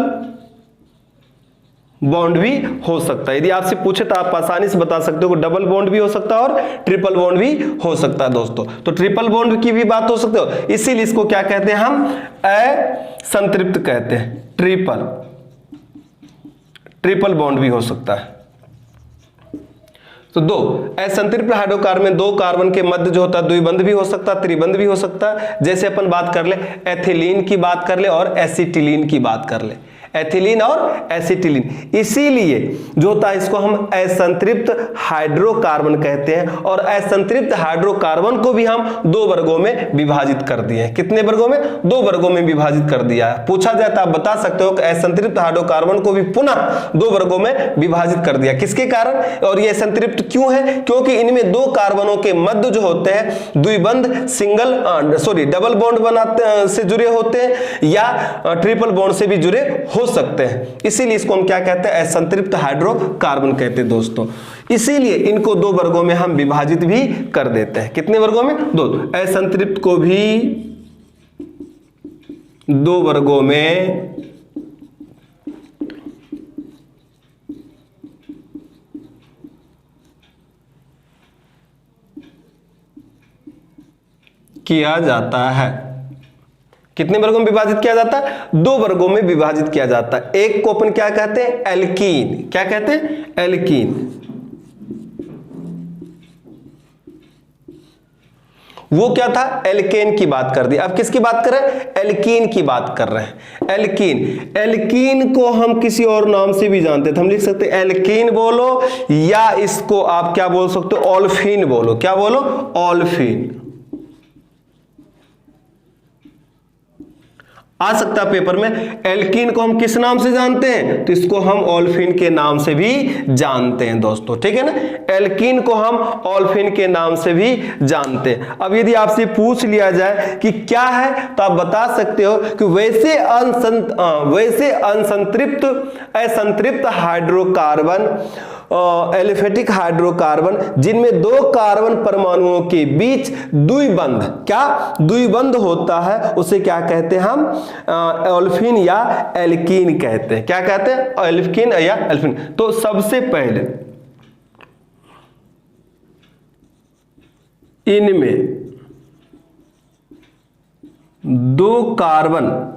बॉन्ड भी हो सकता है। यदि आपसे पूछे तो आप आसानी से बता सकते हो कि डबल बॉन्ड भी हो सकता है और ट्रिपल बॉन्ड भी हो सकता है दोस्तों। तो ट्रिपल बॉन्ड की भी बात हो सकती है, इसीलिए इसको क्या कहते हैं हम, असंतृप्त कहते हैं। ट्रिपल बॉन्ड भी हो सकता है। तो दो असंतृप्त हाइड्रोकार्बन में दो कार्बन के मध्य जो होता है द्विबंध भी हो सकता है, त्रिबंध भी हो सकता है। जैसे अपन बात कर ले एथिलीन की बात कर ले और एसिटिलीन की बात कर ले, एथिलीन और एसिटिलीन। इसीलिए जो होता है इसको हम असंतृप्त हाइड्रोकार्बन कहते हैं। और असंतृप्त हाइड्रोकार्बन को भी हम दो वर्गों में विभाजित कर दिए हैं। कितने वर्गों में? दो वर्गों में विभाजित कर दिया है। पूछा जाए तो आप बता सकते हो कि असंतृप्त हाइड्रोकार्बन को भी पुनः दो वर्गों में विभाजित कर दिया। किसके कारण? और ये असंतृप्त क्यों है? क्योंकि इनमें दो कार्बनों के मध्य जो होते हैं द्विबंध डबल बॉन्ड बनाते से जुड़े होते हैं या ट्रिपल बॉन्ड से भी जुड़े हो सकते हैं। इसीलिए इसको हम क्या कहते हैं, असंतृप्त हाइड्रोकार्बन कहते हैं दोस्तों। इसीलिए इनको दो वर्गों में हम विभाजित भी कर देते हैं। कितने वर्गों में? दो। असंतृप्त को भी दो वर्गों में किया जाता है। कितने वर्गों में विभाजित किया जाता है? दो वर्गों में विभाजित किया जाता है। एक को अपन क्या कहते हैं, एल्कीन। क्या कहते हैं? एल्कीन। वो क्या था? एल्केन की बात कर दी। अब किसकी बात कर रहे हैं? एल्कीन की बात कर रहे हैं। एल्कीन, एल्कीन को हम किसी और नाम से भी जानते थे। हम लिख सकते हैं एल्कीन बोलो या इसको आप क्या बोल सकते हो, ओल्फिन बोलो। क्या बोलो? ओल्फिन आ सकता है पेपर में। एल्कीन को हम किस नाम से जानते हैं? तो इसको हम ओल्फिन के नाम से भी जानते हैं दोस्तों। ठीक है ना, एल्कीन को हम ओल्फिन के नाम से भी जानते हैं। अब यदि आपसे पूछ लिया जाए कि क्या है, तो आप बता सकते हो कि वैसे असंतृप्त हाइड्रोकार्बन, एलिफेटिक हाइड्रोकार्बन जिनमें दो कार्बन परमाणुओं के बीच द्विबंध, क्या द्विबंध होता है, उसे क्या कहते हैं हम? ओल्फिन या एल्कीन कहते हैं। क्या कहते हैं? एल्कीन या एल्फिन। तो सबसे पहले इनमें दो कार्बन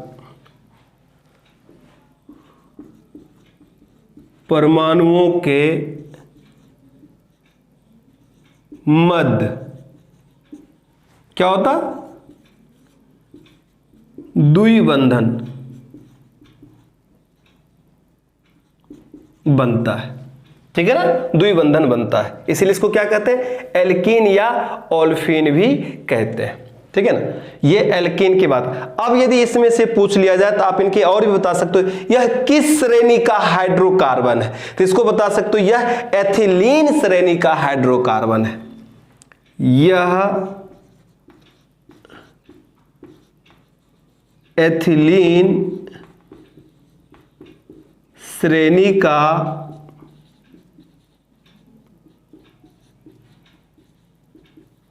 परमाणुओं के मध्य क्या होता? द्विबंधन बनता है। ठीक है ना, द्विबंधन बनता है। इसीलिए इसको क्या कहते हैं? एल्कीन या ओल्फिन भी कहते हैं। ठीक है ना, ये एल्कीन की बात। अब यदि इसमें से पूछ लिया जाए तो आप इनके और भी बता सकते हो, यह किस श्रेणी का हाइड्रोकार्बन है? तो इसको बता सकते हो यह एथिलीन श्रेणी का हाइड्रोकार्बन है। यह एथिलीन श्रेणी का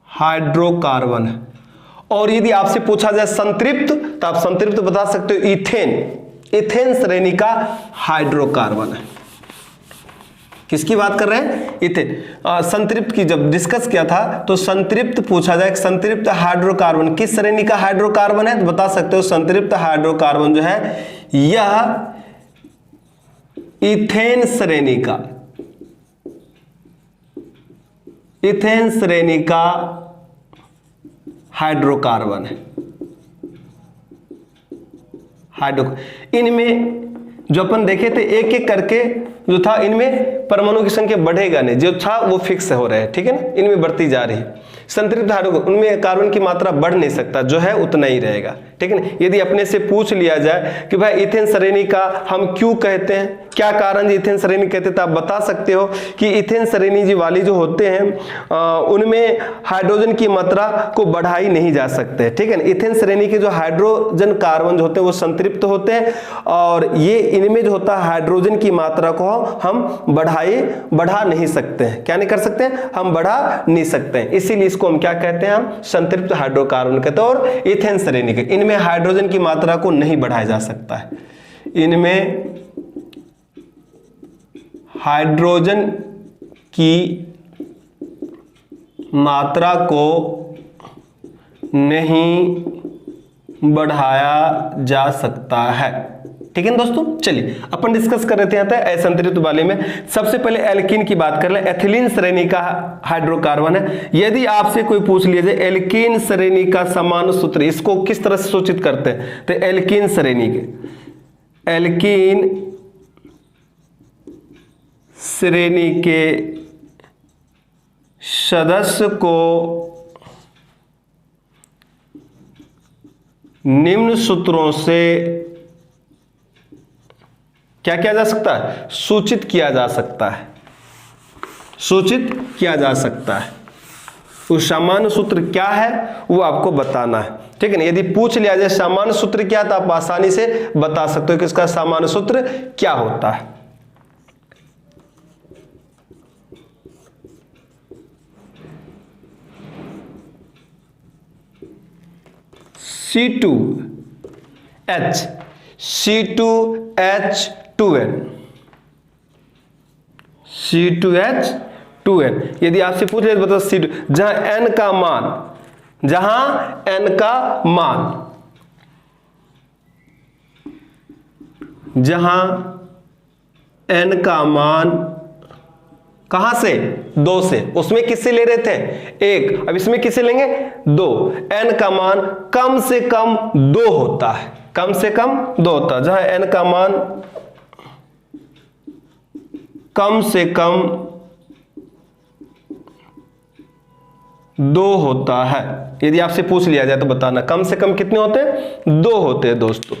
हाइड्रोकार्बन है। और यदि आपसे पूछा जाए संतृप्त, तो आप संतृप्त बता सकते हो इथेन, इथेन श्रेणी का हाइड्रोकार्बन है। किसकी बात कर रहे हैं? इथेन। संतृप्त की जब डिस्कस किया था तो संतृप्त पूछा जाए, संतृप्त हाइड्रोकार्बन किस श्रेणी का हाइड्रोकार्बन है, तो बता सकते हो संतृप्त हाइड्रोकार्बन जो है यह इथेन श्रेणी का, इथेन श्रेणी का हाइड्रोकार्बन है। इनमें जो अपन देखे थे एक एक करके जो था, इनमें परमाणु की संख्या बढ़ेगा नहीं, जो था वो फिक्स हो रहा है। ठीक है ना, इनमें बढ़ती जा रही है। संतृप्त हाइड्रोकार्बन उनमें कार्बन की मात्रा बढ़ नहीं सकता, जो है उतना ही रहेगा। ठीक है ना, यदि अपने से पूछ लिया जाए कि भाई इथेन श्रेणी का हम क्यों कहते हैं, क्या कारण इथेन श्रेणी कहते हैं, तो आप बता सकते हो कि इथेन श्रेणी वाली जो होते हैं उनमें हाइड्रोजन की मात्रा को बढ़ाई नहीं जा सकते। ठीक है ना, इथेन श्रेणी के जो हाइड्रोजन कार्बन जो होते हैं वो संतृप्त होते हैं और ये इनमें जो होता है हाइड्रोजन की मात्रा को हम बढ़ा नहीं सकते हैं। क्या नहीं कर सकते हैं? हम बढ़ा नहीं सकते हैं। इसीलिए इसको हम क्या कहते हैं? हम संतृप्त हाइड्रोकार्बन कहते हैं। और इथेन श्रेणी के इनमें हाइड्रोजन की मात्रा को नहीं बढ़ाया जा सकता है, इनमें हाइड्रोजन की मात्रा को नहीं बढ़ाया जा सकता है। ठीक है दोस्तों, चलिए अपन डिस्कस कर रहे थे यहाँ तक असंतृप्त वाले में। सबसे पहले एल्कीन की बात कर ले। एथिलीन श्रेणी का हाइड्रोकार्बन है। यदि आपसे कोई पूछ लिया जाए एल्कीन श्रेणी का समान सूत्र, इसको किस तरह से सूचित करते हैं, तो एल्कीन श्रेणी के सदस्य को निम्न सूत्रों से क्या किया जा सकता है, सूचित किया जा सकता है। सूचित किया जा सकता है। वो सामान्य सूत्र क्या है वो आपको बताना है। ठीक है ना। यदि पूछ लिया जाए सामान्य सूत्र क्या, तो आप आसानी से बता सकते हो कि इसका सामान्य सूत्र क्या होता है। C2H2N यदि आपसे पूछ ले बताओ C2, जहां N का मान कहां से, 2 से, उसमें किससे ले रहे थे, 1, अब इसमें किससे लेंगे, 2। n का मान कम से कम 2 होता है, कम से कम 2 होता है। जहां n का मान कम से कम 2 होता है। यदि आपसे पूछ लिया जाए तो बताना कम से कम कितने होते हैं, 2 होते हैं दोस्तों।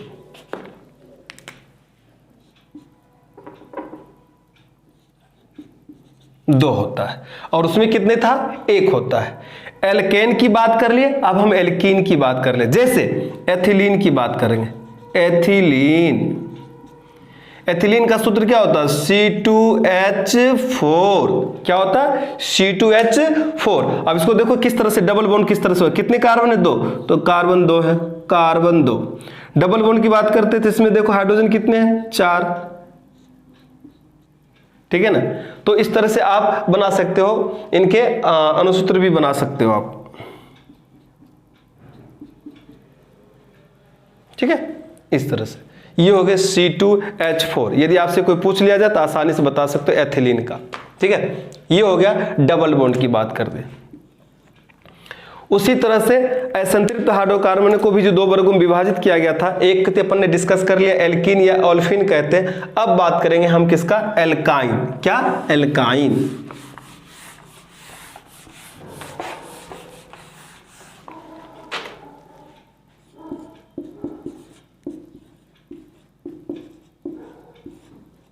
दो होता है। और उसमें कितने था, 1 होता है। एल्केन की बात कर लिए, अब हम एल्कीन की बात कर ले। जैसे एथिलीन की बात करेंगे। एथिलीन का सूत्र क्या होता है, C2H4। क्या होता है, C2H4। अब इसको देखो किस तरह से डबल बॉन्ड किस तरह से, कितने कार्बन है, 2, तो कार्बन 2 है, कार्बन 2। डबल बॉन्ड की बात करते थे, इसमें देखो हाइड्रोजन कितने हैं, 4। ठीक है ना। तो इस तरह से आप बना सकते हो, इनके अनुसूत्र भी बना सकते हो आप। ठीक है, इस तरह से ये हो गए C2H4। यदि आपसे कोई पूछ लिया जाए तो आसानी से बता सकते हो एथिलीन का। ठीक है, ये हो गया डबल बॉन्ड की बात कर दे। उसी तरह से असंतृप्त हाइड्रोकार्बन को भी जो 2 वर्गों में विभाजित किया गया था, एक तो अपन ने डिस्कस कर लिया एल्कीन या ओल्फिन कहते हैं। अब बात करेंगे हम किसका, एल्काइन। क्या, एल्काइन।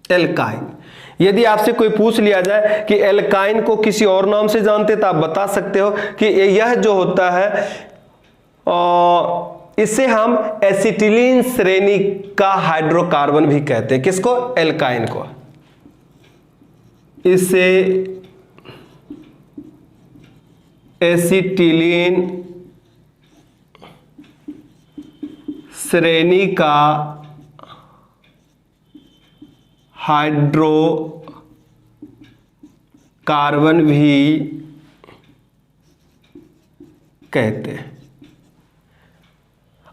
एल्काइन। यदि आपसे कोई पूछ लिया जाए कि एल्काइन को किसी और नाम से जानते तो आप बता सकते हो कि यह जो होता है इसे हम एसिटिलीन श्रेणी का हाइड्रोकार्बन भी कहते हैं। किसको, एल्काइन को। इसे एसिटिलीन श्रेणी का हाइड्रोकार्बन भी कहते हैं।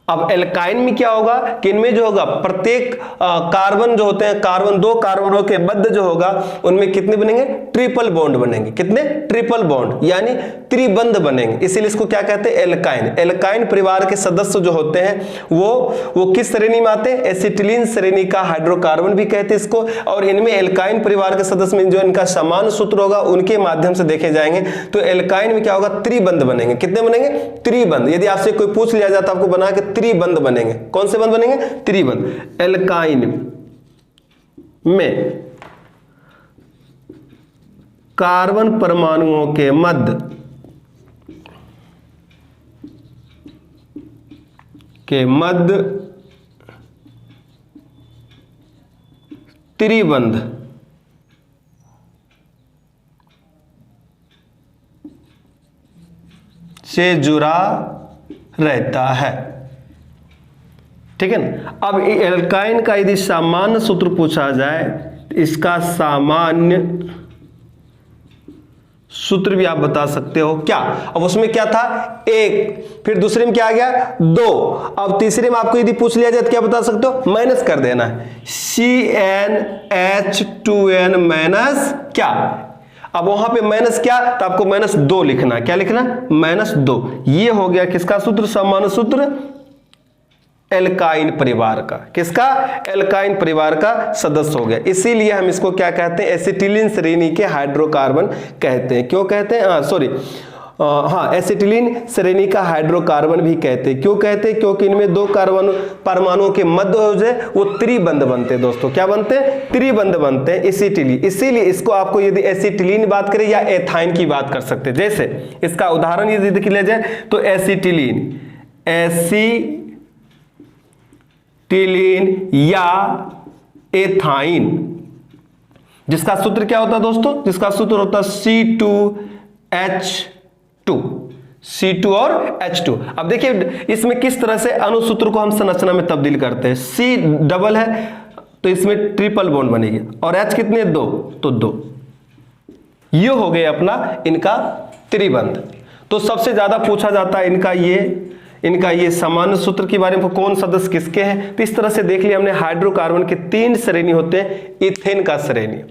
अब एल्काइन में क्या होगा कि इनमें जो होगा प्रत्येक कार्बन जो होते हैं, कार्बन 2 कार्बनों के मध्य जो होगा उनमें कितने बनेंगे, ट्रिपल बॉन्ड बनेंगे। कितने, ट्रिपल बॉन्ड, यानी त्रिबंध बनेंगे। इसीलिए इसको क्या कहते हैं, एल्काइन। एल्काइन परिवार के सदस्य जो होते हैं वो किस श्रेणी में आते हैं, एसिटिलीन श्रेणी का हाइड्रोकार्बन भी कहते हैं इसको। और इनमें एल्काइन परिवार के सदस्य में जो इनका समान सूत्र होगा उनके माध्यम से देखे जाएंगे। तो एल्काइन में क्या होगा, त्रिबंध बनेंगे। कितने बनेंगे, त्रिबंध। यदि आपसे कोई पूछ लिया जाता आपको बना के त्रिबंध बनेंगे। कौन से बंध बनेंगे, त्रिबंध। एल्काइन में कार्बन परमाणुओं के मध्य त्रिबंध से जुड़ा रहता है। ठीक है ना। अब एल्काइन का यदि सामान्य सूत्र पूछा जाए, इसका सामान्य सूत्र भी आप बता सकते हो। क्या? अब उसमें क्या था? 1, फिर दूसरे में क्या आ गया? 2, अब तीसरे में आपको यदि पूछ लिया जाए तो क्या बता सकते हो? माइनस कर देना है, CnH2n माइनस क्या। अब वहां पे माइनस क्या, तो आपको -2 लिखना। क्या लिखना? -2। ये हो गया किसका सूत्र? सामान्य सूत्र एल्काइन परिवार का। किसका? एल्काइन परिवार का सदस्य हो गया। इसीलिए हम इसको क्या कहते हैं? एसिटिलीन श्रेणी के हाइड्रोकार्बन कहते हैं। क्यों कहते हैं? एसिटिलीन श्रेणी का हाइड्रोकार्बन भी कहते हैं। क्यों कहते हैं? क्योंकि इनमें 2 कार्बन परमाणुओं के मध्य हो जाए वो त्रिबंध बनते हैं। दोस्तों क्या बनते हैं? त्रिबंध बनते हैं एसिटिलीन। इसीलिए इसको आपको यदि एसिटिलीन बात करें या एथाइन की बात कर सकते हैं। जैसे इसका उदाहरण यदि देख लिया जाए तो एसिटिलीन या एथाइन, जिसका सूत्र क्या होता है दोस्तों? जिसका सूत्र होता है C2H2 और H2। अब देखिए इसमें किस तरह से अणुसूत्र को हम संरचना में तब्दील करते हैं। C डबल है तो इसमें ट्रिपल बॉन्ड बनेगी, और H कितने? 2, तो 2। ये हो गए अपना इनका त्रिबंध। तो सबसे ज्यादा पूछा जाता है इनका ये सामान्य सूत्र के बारे में, कौन सदस्य किसके हैं। तो इस तरह से देख लिया हमने हाइड्रोकार्बन के 3 श्रेणी होते हैं। इथेन का श्रेणी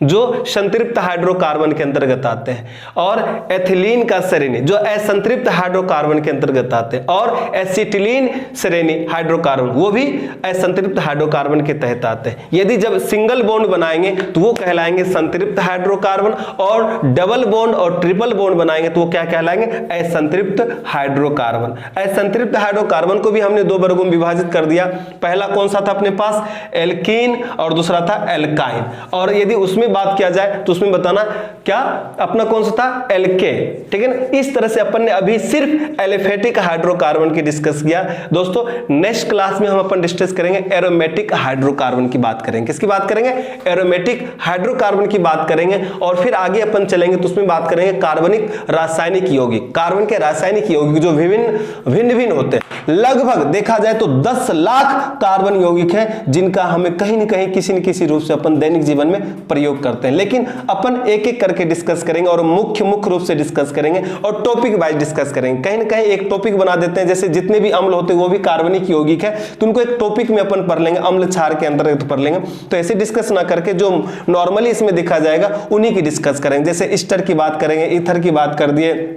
जो संतृप्त हाइड्रोकार्बन के अंतर्गत आते हैं, और एथिलीन का श्रेणी जो असंतृप्त हाइड्रोकार्बन के अंतर्गत आते हैं, और एसिटिलीन श्रेणी हाइड्रोकार्बन वो भी असंतृप्त हाइड्रोकार्बन के तहत आते हैं। यदि जब सिंगल बॉन्ड बनाएंगे तो वो कहलाएंगे संतृप्त हाइड्रोकार्बन, और डबल बॉन्ड और ट्रिपल बॉन्ड बनाएंगे तो वो क्या कहलाएंगे? असंतृप्त हाइड्रोकार्बन। असंतृप्त हाइड्रोकार्बन को भी हमने 2 वर्गों में विभाजित कर दिया। पहला कौन सा था अपने पास? एल्कीन, और दूसरा था एल्काइन। और यदि उसमें बात किया जाए तो उसमें बताना क्या अपना कौन सा था? एल्के। ठीक है ना? इस तरह से अपन ने अभी सिर्फ एलिफेटिक हाइड्रोकार्बन की डिस्कस किया। दोस्तों नेक्स्ट क्लास में हम अपन डिस्कस करेंगे एरोमेटिक हाइड्रोकार्बन की बात करेंगे। किसकी बात करेंगे? एरोमेटिक हाइड्रोकार्बन की बात करेंगे। और फिर आगे अपन चलेंगे तो उसमें बात करेंगे कार्बनिक रासायनिक यौगिक। कार्बन के रासायनिक यौगिक जो भिन्न होते हैं, लगभग देखा जाए तो 10 लाख कार्बन यौगिक हैं जिनका हमें कहीं न कहीं किसी न किसी रूप से अपन दैनिक जीवन में प्रयोग करते हैं। लेकिन अपन एक एक करके डिस्कस करेंगे और मुख्य रूप से डिस्कस करेंगे और टॉपिक वाइज डिस्कस करेंगे। कहीं ना कहीं एक टॉपिक बना देते हैं, जैसे जितने भी अम्ल होते हैं वो भी कार्बनिक यौगिक है, तो उनको एक टॉपिक में अपन पढ़ लेंगे, अम्ल क्षार के अंतर्गत पढ़ लेंगे। तो ऐसे डिस्कस ना करके जो नॉर्मली इसमें देखा जाएगा उन्हीं की डिस्कस करेंगे। जैसे ईस्टर की बात करेंगे, ईथर की बात कर दिए,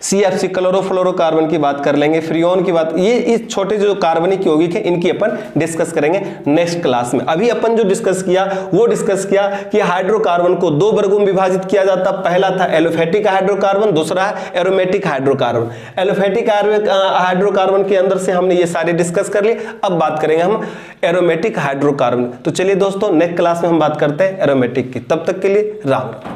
CFC क्लोरोफ्लोरोकार्बन की बात कर लेंगे, फ्रियोन की बात, ये इस छोटे जो कार्बनिक यौगिक है इनकी अपन डिस्कस करेंगे नेक्स्ट क्लास में। अभी अपन जो डिस्कस किया वो डिस्कस किया कि हाइड्रोकार्बन को 2 वर्गों में विभाजित किया जाता। पहला था एलोफेटिक हाइड्रोकार्बन, दूसरा है एरोमेटिक हाइड्रोकार्बन। एलोफेटिक हाइड्रोकार्बन के अंदर से हमने ये सारे डिस्कस कर लिए। अब बात करेंगे हम एरोमेटिक हाइड्रोकार्बन। तो चलिए दोस्तों नेक्स्ट क्लास में हम बात करते हैं एरोमेटिक की। तब तक के लिए राम राम।